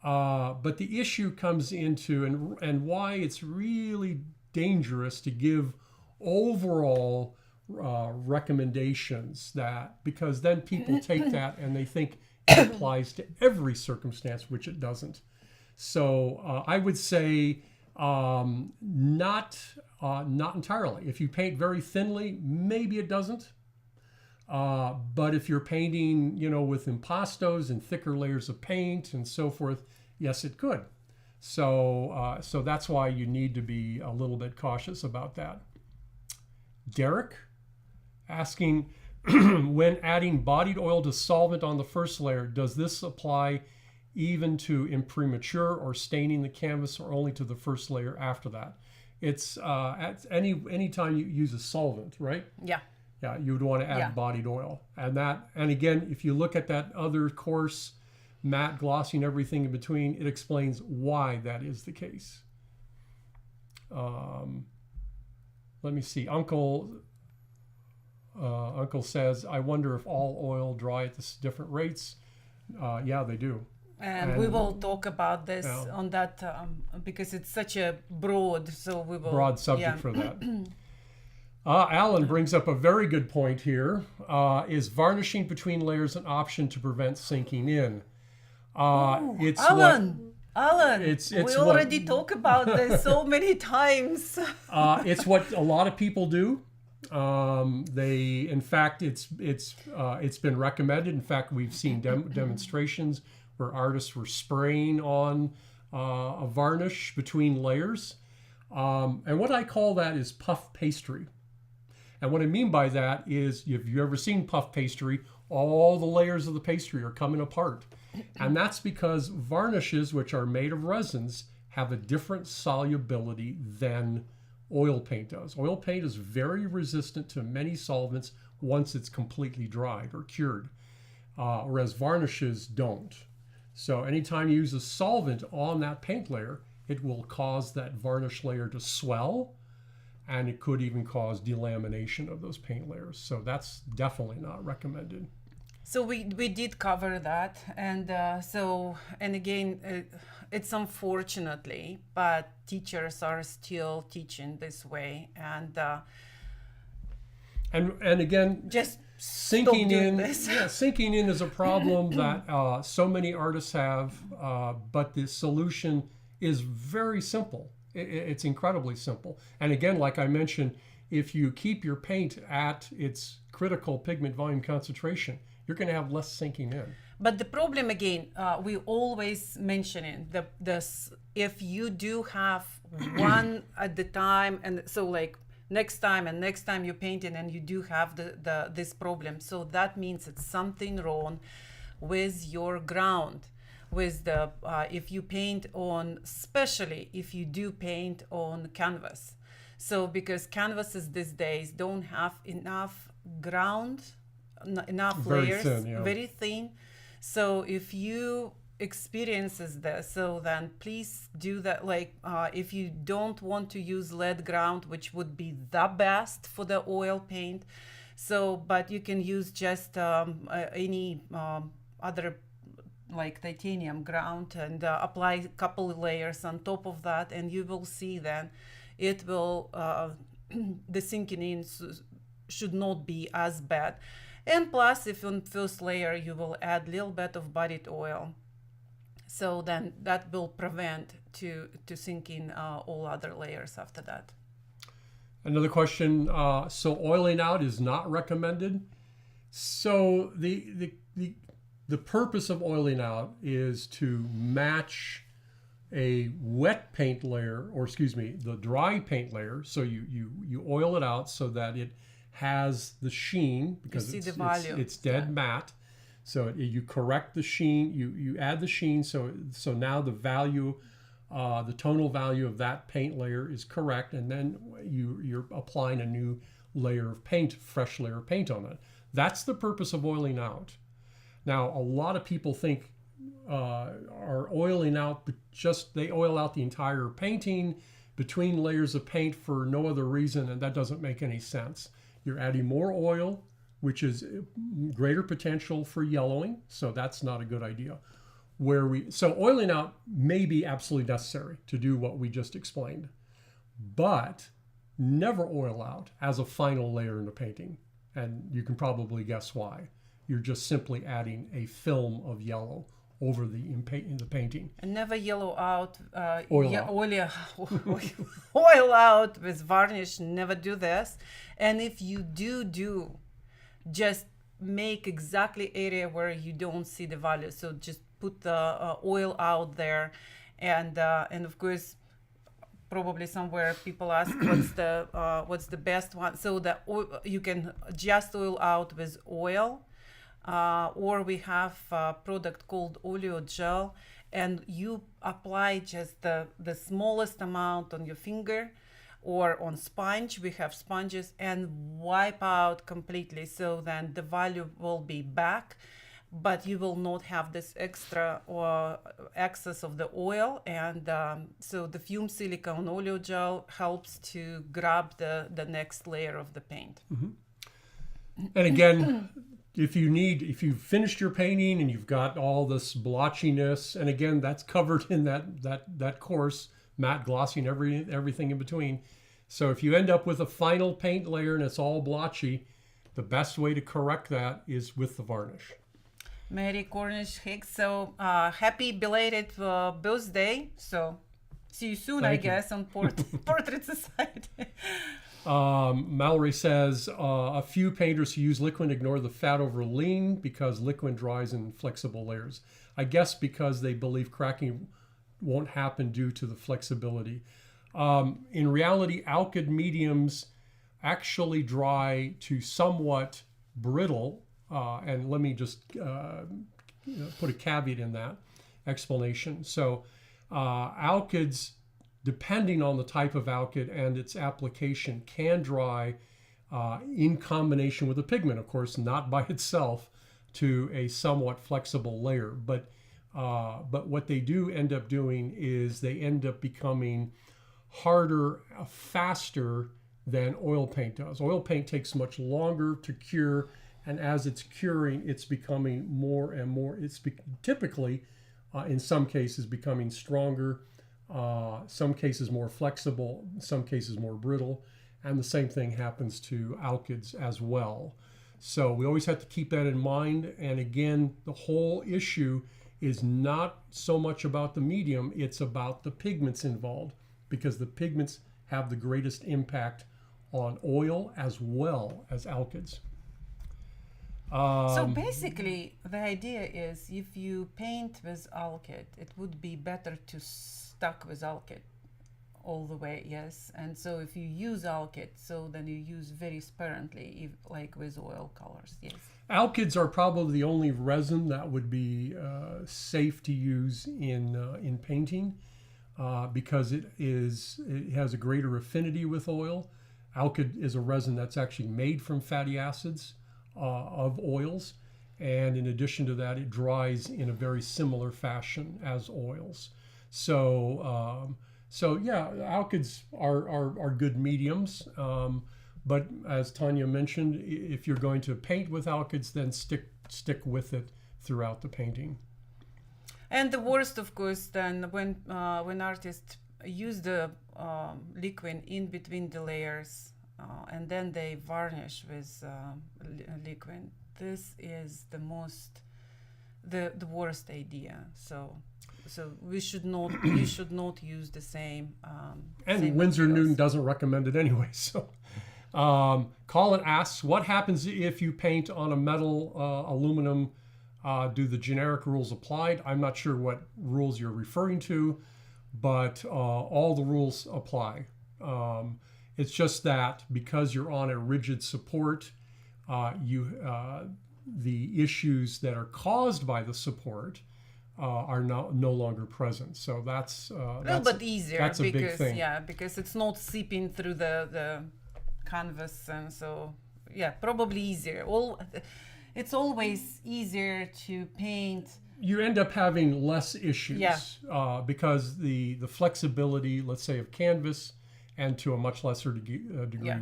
But the issue comes into, and why it's really dangerous to give overall recommendations, because then people take that and they think it applies to every circumstance, which it doesn't. So I would say not entirely. If you paint very thinly, maybe it doesn't. But if you're painting, with impastos and thicker layers of paint and so forth, yes, it could. So that's why you need to be a little bit cautious about that. Derek asking, when adding bodied oil to solvent on the first layer, does this apply even to imprimatur or staining the canvas, or only to the first layer after that? It's at any time you use a solvent, right? Yeah. Yeah, you would want to add Yeah. bodied oil. And again, if you look at that other course, matte, glossy, and everything in between, it explains why that is the case. Let me see. Uncle says, I wonder if all oil dry at different rates. Yeah, they do. And we will talk about this on that because it's such a broad, so we will Broad subject for that. Alan brings up a very good point here. Is varnishing between layers an option to prevent sinking in? It's Alan, it's we what- already talked about this so many times. It's what a lot of people do. In fact, it's been recommended. In fact, we've seen demonstrations where artists were spraying on a varnish between layers. And what I call that is puff pastry. And what I mean by that is, if you've ever seen puff pastry, all the layers of the pastry are coming apart. And that's because varnishes, which are made of resins, have a different solubility than oil paint does. Oil paint is very resistant to many solvents once it's completely dried or cured, whereas varnishes don't. So anytime you use a solvent on that paint layer, it will cause that varnish layer to swell, and it could even cause delamination of those paint layers. So that's definitely not recommended. So we did cover that, and again, it's unfortunately, but teachers are still teaching this way, and again, just sinking stop doing in, this. yeah, sinking in is a problem that so many artists have, but the solution is very simple. It's incredibly simple. And again, like I mentioned, if you keep your paint at its critical pigment volume concentration, you're going to have less sinking in. But the problem again, we always mentioning this. If you do have one at the time, and so like next time you're painting, and you do have this problem, so that means it's something wrong with your ground. With the if you paint on, especially if you do paint on canvas, so because canvases these days don't have enough ground, enough Very layers, thin, yeah. very thin. So if you experiences this, so then please do that. Like if you don't want to use lead ground, which would be the best for the oil paint, so but you can use just any other like titanium ground, and apply a couple of layers on top of that, and you will see then it will the sinking in should not be as bad. And plus, if on first layer you will add a little bit of bodied oil, so then that will prevent to sink in all other layers after that. Another question, so oiling out is not recommended. So the purpose of oiling out is to match a wet paint layer, or excuse me, the dry paint layer. So you oil it out so that it has the sheen, because it's dead matte. So you correct the sheen, you add the sheen, so now the value, the tonal value of that paint layer is correct, and then you're applying a new layer of paint, fresh layer of paint on it. That's the purpose of oiling out. Now, a lot of people think are oiling out, but just they oil out the entire painting between layers of paint for no other reason, and that doesn't make any sense. You're adding more oil, which is greater potential for yellowing, so that's not a good idea. So oiling out may be absolutely necessary to do what we just explained, but never oil out as a final layer in the painting, and you can probably guess why. You're just simply adding a film of yellow over the painting. And never yellow out, Oil out. oil out with varnish. Never do this. And if you do, just make exactly area where you don't see the value. So just put the oil out there, and of course, probably somewhere people ask what's the best one. So you can just oil out with oil, or we have a product called oleo gel, and you apply just the smallest amount on your finger or on sponge. We have sponges, and wipe out completely. So then the value will be back, but you will not have this extra or excess of the oil. And so the fume silicone oleo gel helps to grab the next layer of the paint. And again, if you've finished your painting and you've got all this blotchiness, and again, that's covered in that course, matte, glossy, and everything in between. So if you end up with a final paint layer and it's all blotchy, the best way to correct that is with the varnish. Mary Cornish Hicks, so happy belated birthday. So see you soon, Thank I you. guess, on Portrait Society. Mallory says, a few painters who use liquid ignore the fat over lean because liquid dries in flexible layers. I guess because they believe cracking won't happen due to the flexibility. In reality, alkyd mediums actually dry to somewhat brittle, and let me just put a caveat in that explanation. So alkyds, depending on the type of alkyd and its application, can dry in combination with a pigment, of course, not by itself, to a somewhat flexible layer. But what they do end up doing is they end up becoming harder, faster than oil paint does. Oil paint takes much longer to cure, and as it's curing, it's becoming more and more, typically, in some cases, becoming stronger, some cases more flexible, some cases more brittle, and the same thing happens to alkyds as well. So we always have to keep that in mind. And again, the whole issue is not so much about the medium, it's about the pigments involved, because the pigments have the greatest impact on oil as well as alkyds. So basically, the idea is if you paint with alkyd, it would be better to stuck with alkyd all the way, yes? And so if you use alkyd, so then you use very sparingly, like with oil colors, yes? Alkyds are probably the only resin that would be safe to use in painting because it has a greater affinity with oil. Alkyd is a resin that's actually made from fatty acids of oils, and in addition to that, it dries in a very similar fashion as oils. So yeah, alkyds are good mediums, but as Tanya mentioned, if you're going to paint with alkyds, then stick with it throughout the painting. And the worst, of course, then when artists use the liquid in between the layers, and then they varnish with liquid. This is the worst idea. So we should not you should not use the same. And same Winsor materials. Newton doesn't recommend it anyway. So Colin asks, what happens if you paint on a metal aluminum? Do the generic rules apply? I'm not sure what rules you're referring to, but all the rules apply. It's just that because you're on a rigid support, the issues that are caused by the support are no longer present. So that's a little bit easier. That's a because, big thing. Yeah, because it's not seeping through the canvas, and so yeah, probably easier. It's always easier to paint. You end up having less issues because the flexibility, let's say, of canvas, and to a much lesser degree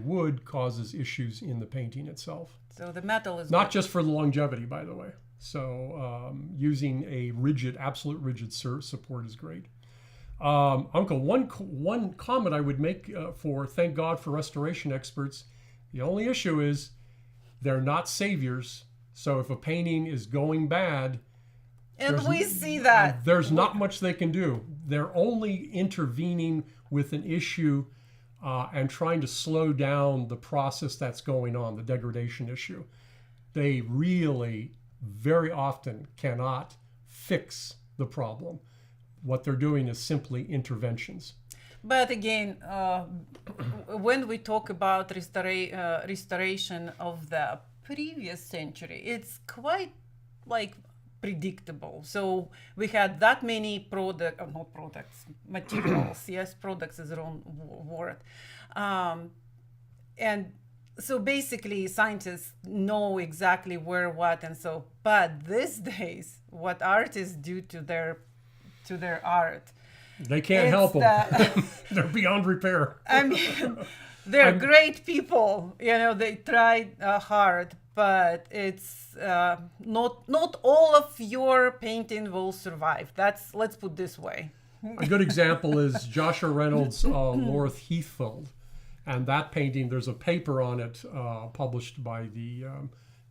wood, causes issues in the painting itself. So the metal is not just for the longevity, by the way. So using a absolute rigid support is great. Uncle, one comment I would make thank God for restoration experts. The only issue is they're not saviors. So if a painting is going bad, and we see that there's not much they can do. They're only intervening with an issue and trying to slow down the process that's going on, the degradation issue. They really very often cannot fix the problem. What they're doing is simply interventions. But again, when we talk about restoration of the previous century, it's quite like predictable. So we had that many materials. Yes, products is the wrong word. And so basically scientists know exactly where, what, and so, but these days, what artists do to their art, They can't help them. They're beyond repair. I mean, they're great people. You know, they tried hard, but it's not all of your painting will survive. Let's put this way. A good example is Joshua Reynolds' Lorth Heathfield. And that painting, there's a paper on it published by the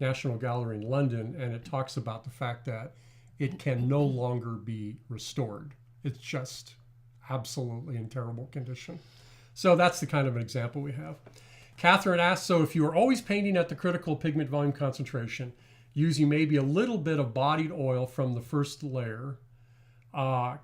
National Gallery in London, and it talks about the fact that it can no longer be restored. It's just absolutely in terrible condition. So that's the kind of an example we have. Catherine asks, so if you are always painting at the critical pigment volume concentration, using maybe a little bit of bodied oil from the first layer,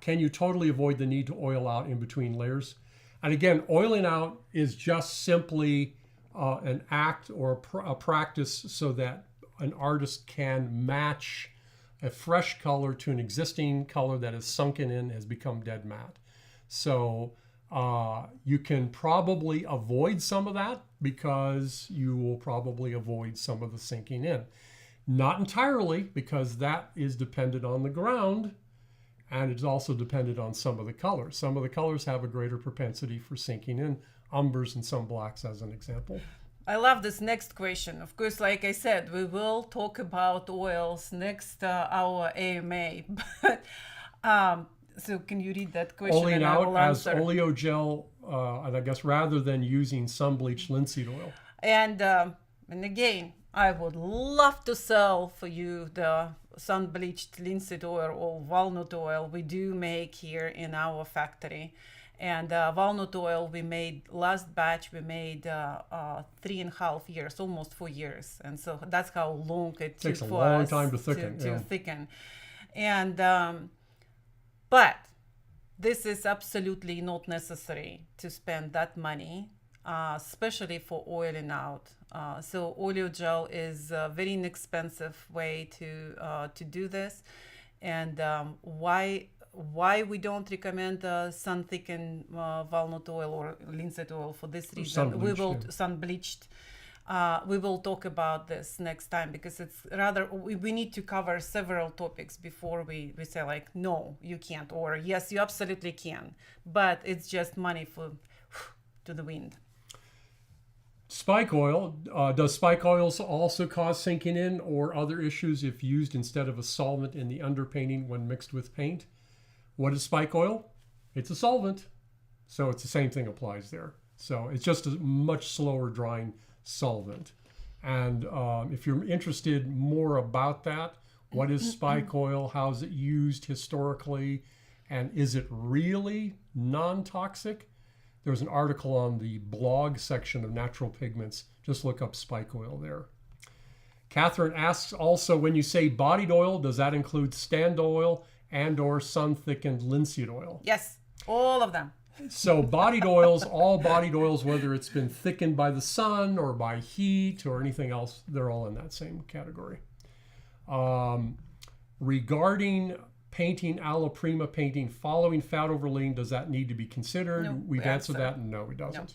can you totally avoid the need to oil out in between layers? And again, oiling out is just simply an act or a practice so that an artist can match a fresh color to an existing color that is sunken in, has become dead matte. So you can probably avoid some of that because you will probably avoid some of the sinking in. Not entirely, because that is dependent on the ground, and it's also dependent on some of the colors. Some of the colors have a greater propensity for sinking in, umbers and some blacks as an example. I love this next question. Of course, like I said, we will talk about oils next our AMA. But so can you read that question? Oiling and I will out as answer. oleogel, and I guess rather than using sun-bleached linseed oil. And again, I would love to sell for you the sun-bleached linseed oil or walnut oil we do make here in our factory. And walnut oil we made, last batch we made 3.5 years, almost 4 years. And so that's how long it took Takes a for long us time to thicken. to Yeah. thicken. And but this is absolutely not necessary to spend that money, especially for oiling out. So oleogel is a very inexpensive way to do this. And why we don't recommend sun thickened walnut oil or linseed oil for this reason. We will sun-bleached. We will talk about this next time because it's rather we need to cover several topics before we say like no you can't or yes you absolutely can, but it's just money to the wind. Spike oil, does spike oils also cause sinking in or other issues if used instead of a solvent in the underpainting when mixed with paint? What is spike oil? It's a solvent, so it's the same thing applies there. So it's just a much slower drying solvent. And if you're interested more about that, what is spike oil? How is it used historically? And is it really non-toxic? There's an article on the blog section of Natural Pigments. Just look up spike oil there. Catherine asks also, when you say bodied oil, does that include stand oil and or sun-thickened linseed oil? Yes, all of them. So bodied oils, all bodied oils, whether it's been thickened by the sun or by heat or anything else, they're all in that same category. Regarding painting alla prima painting following fat over lean, does that need to be considered? No, We've answered answer. that, and no, it doesn't.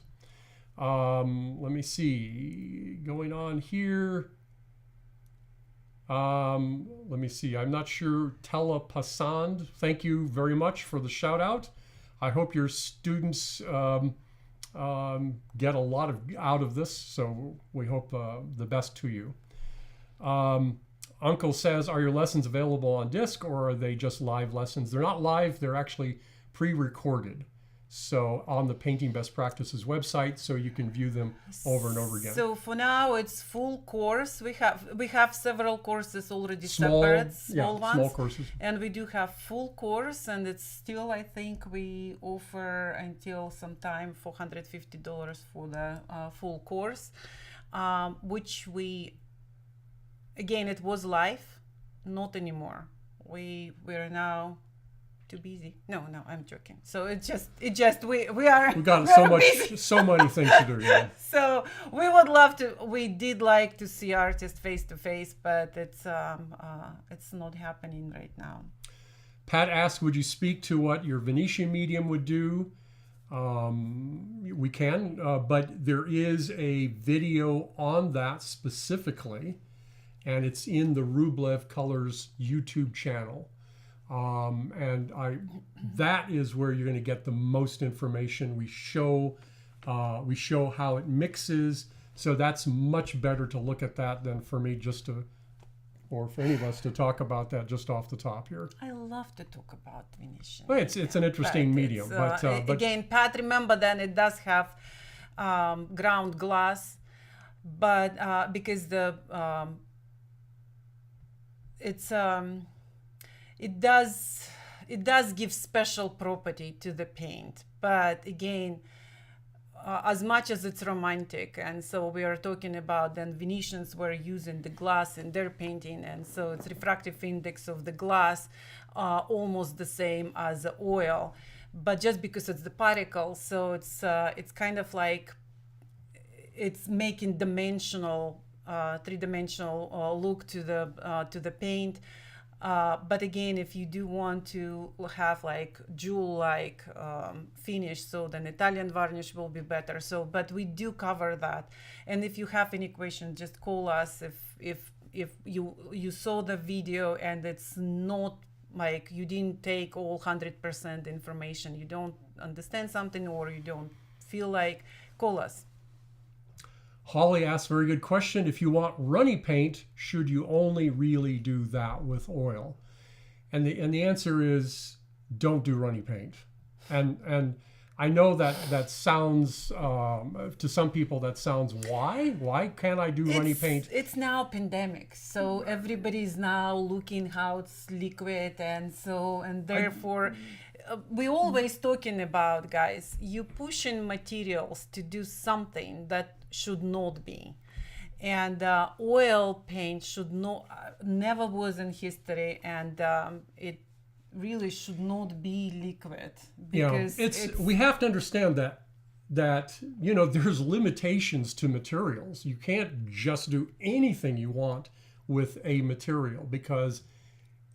Let me see. Going on here. Let me see. I'm not sure. Tella Passand, thank you very much for the shout out. I hope your students get a lot out of this, so we hope the best to you. Uncle says, are your lessons available on disc or are they just live lessons? They're not live, they're actually pre-recorded. So on the Painting Best Practices website, so you can view them over and over again. So for now, it's full course. We have several courses already separate, small ones. Small courses. And we do have full course, and it's still, I think, we offer until sometime $450 for the full course, which we, again, it was live, not anymore. We're now too busy. No, I'm joking. So it just we are We've got busy. so many things to do. Yeah. So we would love to. We did like to see artists face to face, but it's not happening right now. Pat asked, would you speak to what your Venetian medium would do? We can, but there is a video on that specifically, and it's in the Rublev Colors YouTube channel. And that is where you're going to get the most information. We show how it mixes. So that's much better to look at that than for me or for any of us to talk about that just off the top here. I love to talk about Venetian. Well, it's an interesting medium, but again, Pat, remember then it does have ground glass, but because it does give special property to the paint, but again, as much as it's romantic, and so we are talking about then Venetians were using the glass in their painting, and so it's refractive index of the glass almost the same as the oil, but just because it's the particle, so it's kind of like it's making dimensional, three-dimensional look to the paint. But again, if you do want to have like jewel-like finish, so then Italian varnish will be better. So, but we do cover that. And if you have any question, just call us. If you saw the video and it's not like you didn't take all 100% information, you don't understand something or you don't feel like, call us. Holly asked, very good question. If you want runny paint, should you only really do that with oil? And the answer is, don't do runny paint. And I know that sounds to some people that sounds why can't I do runny paint? It's now pandemic, so everybody's now looking how it's liquid, and therefore. We always talking about, guys, you pushing materials to do something that should not be, and oil paint should never was in history, and it really should not be liquid, because we have to understand that there's limitations to materials. You can't just do anything you want with a material because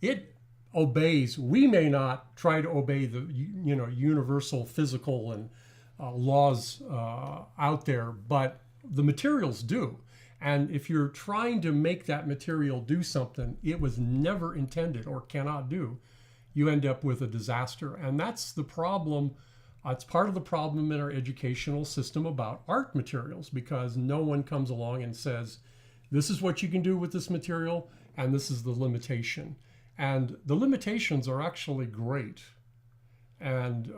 it obeys. We may not try to obey the universal physical and laws out there, but the materials do. And if you're trying to make that material do something it was never intended or cannot do, you end up with a disaster. And that's the problem. It's part of the problem in our educational system about art materials, because no one comes along and says, this is what you can do with this material and this is the limitation. And the limitations are actually great, and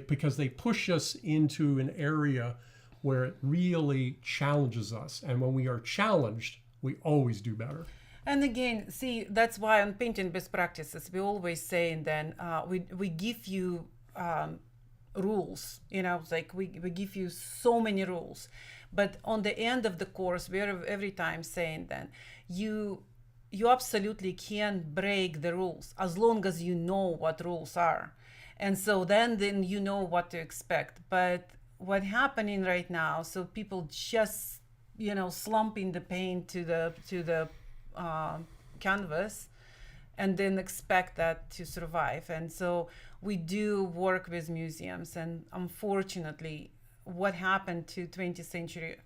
because they push us into an area where it really challenges us. And when we are challenged, we always do better. And again, see, that's why on painting best practices, we always say, and then we give you rules, like we give you so many rules. But on the end of the course, we are every time saying then, you absolutely can't break the rules as long as you know what rules are. And so then you know what to expect. But what's happening right now, so people just, slumping the paint to the canvas and then expect that to survive. And so we do work with museums, and unfortunately, what happening to 20th century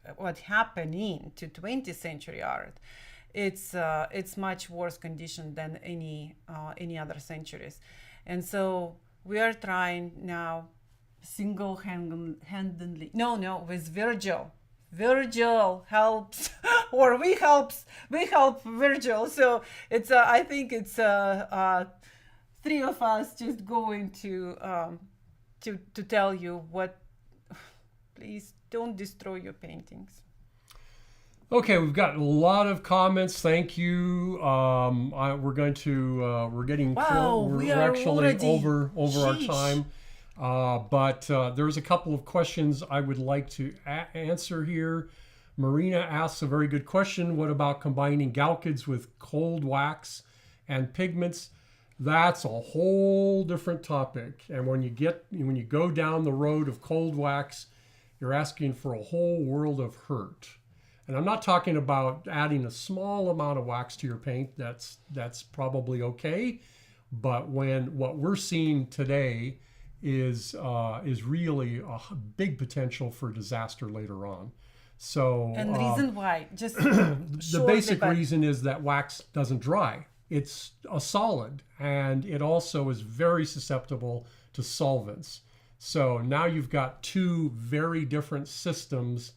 art, it's much worse condition than any other centuries. And so we are trying now single-handedly, with Virgil. Virgil helps, or we help Virgil. So it's I think it's three of us just going to tell you what. Please don't destroy your paintings. Okay, we've got a lot of comments. Thank you. We're getting wow, we're actually over our time. But there's a couple of questions I would like to answer here. Marina asks a very good question. What about combining Galkids with cold wax and pigments? that's a whole different topic. And when you go down the road of cold wax, you're asking for a whole world of hurt. And I'm not talking about adding a small amount of wax to your paint. That's probably okay. But what we're seeing today is really a big potential for disaster later on. So And reason why? Just the basic reason is that wax doesn't dry. It's a solid, and it also is very susceptible to solvents. So now you've got two very different systems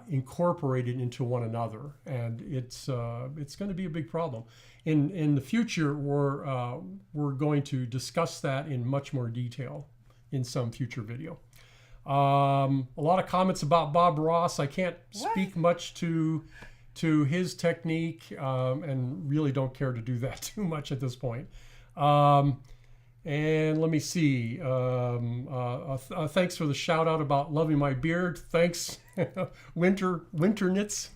incorporated into one another, and it's going to be a big problem. In the future, we're going to discuss that in much more detail in some future video. A lot of comments about Bob Ross. I can't speak much to his technique, and really don't care to do that too much at this point. And let me see. Thanks for the shout out about loving my beard. Thanks, Winter Knits.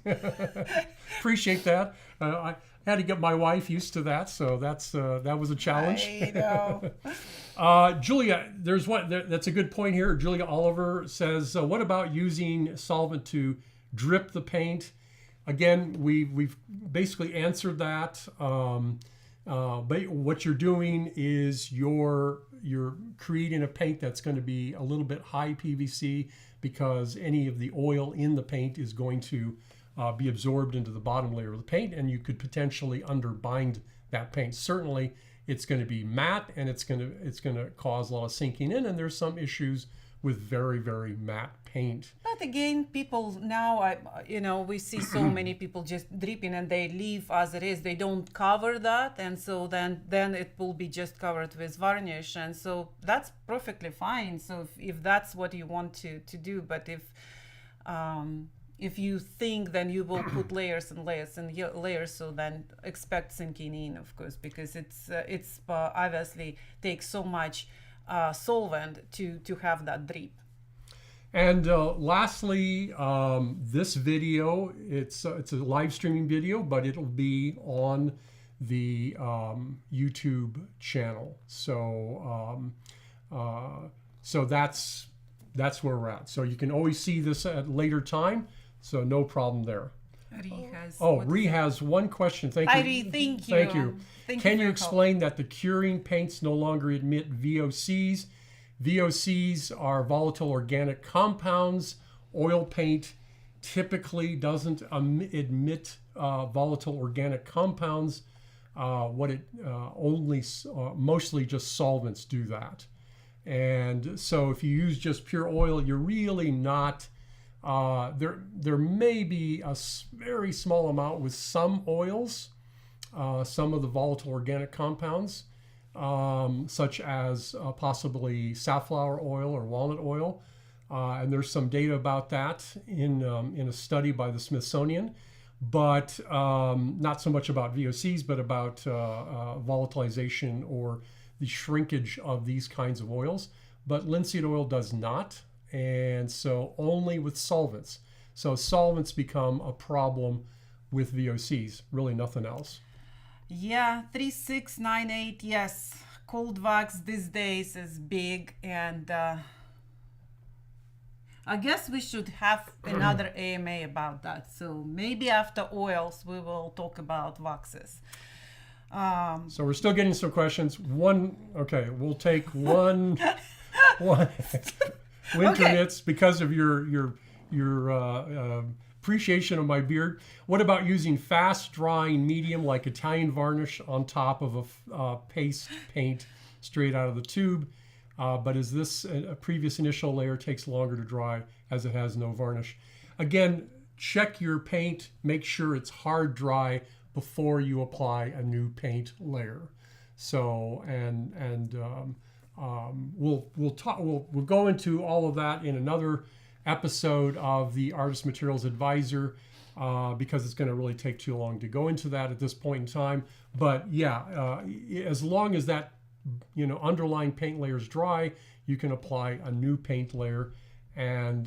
Appreciate that. I had to get my wife used to that, so that was a challenge. I know. Julia, that's a good point here. Julia Oliver says, what about using solvent to drip the paint? Again, we've basically answered that. But what you're doing is you're creating a paint that's going to be a little bit high PVC, because any of the oil in the paint is going to be absorbed into the bottom layer of the paint, and you could potentially underbind that paint. Certainly, it's going to be matte, and it's going to cause a lot of sinking in, and there's some issues with very, very matte paint. But again, people now, we see so many people just dripping and they leave as it is. They don't cover that, and so then it will be just covered with varnish, and so that's perfectly fine. So if that's what you want to do, but if you think, then you will put layers and layers and layers, so then expect sinking in, of course, because it's obviously takes so much solvent to have that drip. And lastly, this video, it's a live streaming video, but it'll be on the YouTube channel. So that's where we're at. So you can always see this at a later time. So no problem there. Ree has one question. Thank you. Hi, Ree, thank you. Thank you. Thank Can you you for explain that the curing paints no longer emit VOCs? VOCs are volatile organic compounds. Oil paint typically doesn't emit volatile organic compounds. Mostly just solvents do that. And so if you use just pure oil, you're really not, there may be a very small amount with some oils, some of the volatile organic compounds, such as possibly safflower oil or walnut oil. And there's some data about that in a study by the Smithsonian, but not so much about VOCs, but about volatilization or the shrinkage of these kinds of oils. But linseed oil does not, and so only with solvents. So solvents become a problem with VOCs, really nothing else. Yeah, 3698, yes. Cold wax these days is big, and I guess we should have another AMA about that. So maybe after oils, we will talk about waxes. So we're still getting some questions. We'll take one winter knits because of your appreciation of my beard. What about using fast drying medium like Italian varnish on top of a paste paint straight out of the tube? But is this a previous initial layer takes longer to dry as it has no varnish? Again, check your paint, make sure it's hard dry before you apply a new paint layer. So we'll go into all of that in another episode of the Artist Materials Advisor, because it's going to really take too long to go into that at this point in time. But yeah, as long as that underlying paint layer is dry, you can apply a new paint layer, and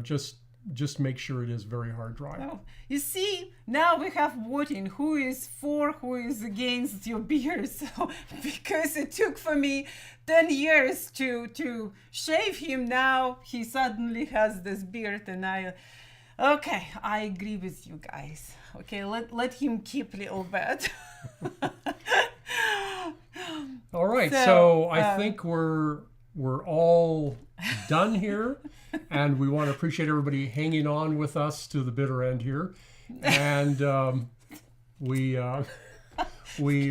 just just make sure it is very hard dry. Oh, you see, now we have voting who is for, who is against your beard. So because it took for me 10 years to shave him, now he suddenly has this beard, and I agree with you guys. Okay, let him keep a little bit. All right, so I think we're all done here, and we want to appreciate everybody hanging on with us to the bitter end here, and we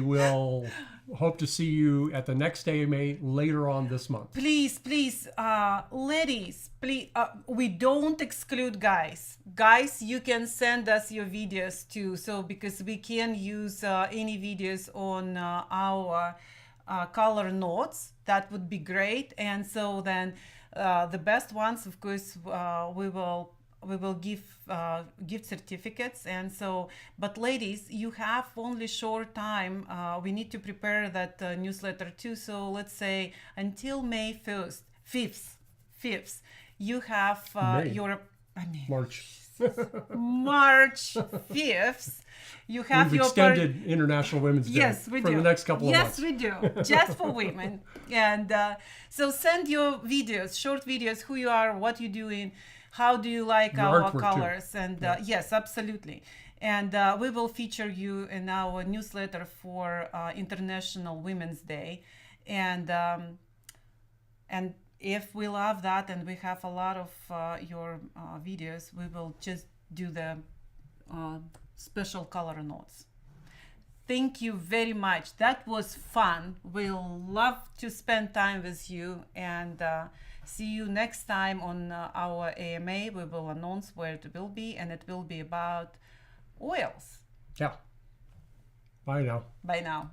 will hope to see you at the next AMA later on this month. Please, ladies, please, we don't exclude guys. Guys, you can send us your videos too, so because we can use any videos on our color notes, that would be great. And so then the best ones, of course, we will give gift certificates. And so, but ladies, you have only short time. We need to prepare that newsletter too. So let's say until May 5th, you have March. March 5th. You have We've your extended International Women's Day Yes, we for do. the next couple of months. Yes, we do. Just for women. And so send your videos, short videos, who you are, what you're doing, how do you like Your our artwork, too. colors. And yes, absolutely. And we will feature you in our newsletter for International Women's Day. And if we love that and we have a lot of your videos, we will just do the special color notes. Thank you very much. That was fun. We'll love to spend time with you, and see you next time on our AMA. We will announce where it will be, and it will be about oils. Yeah. Bye now. Bye now.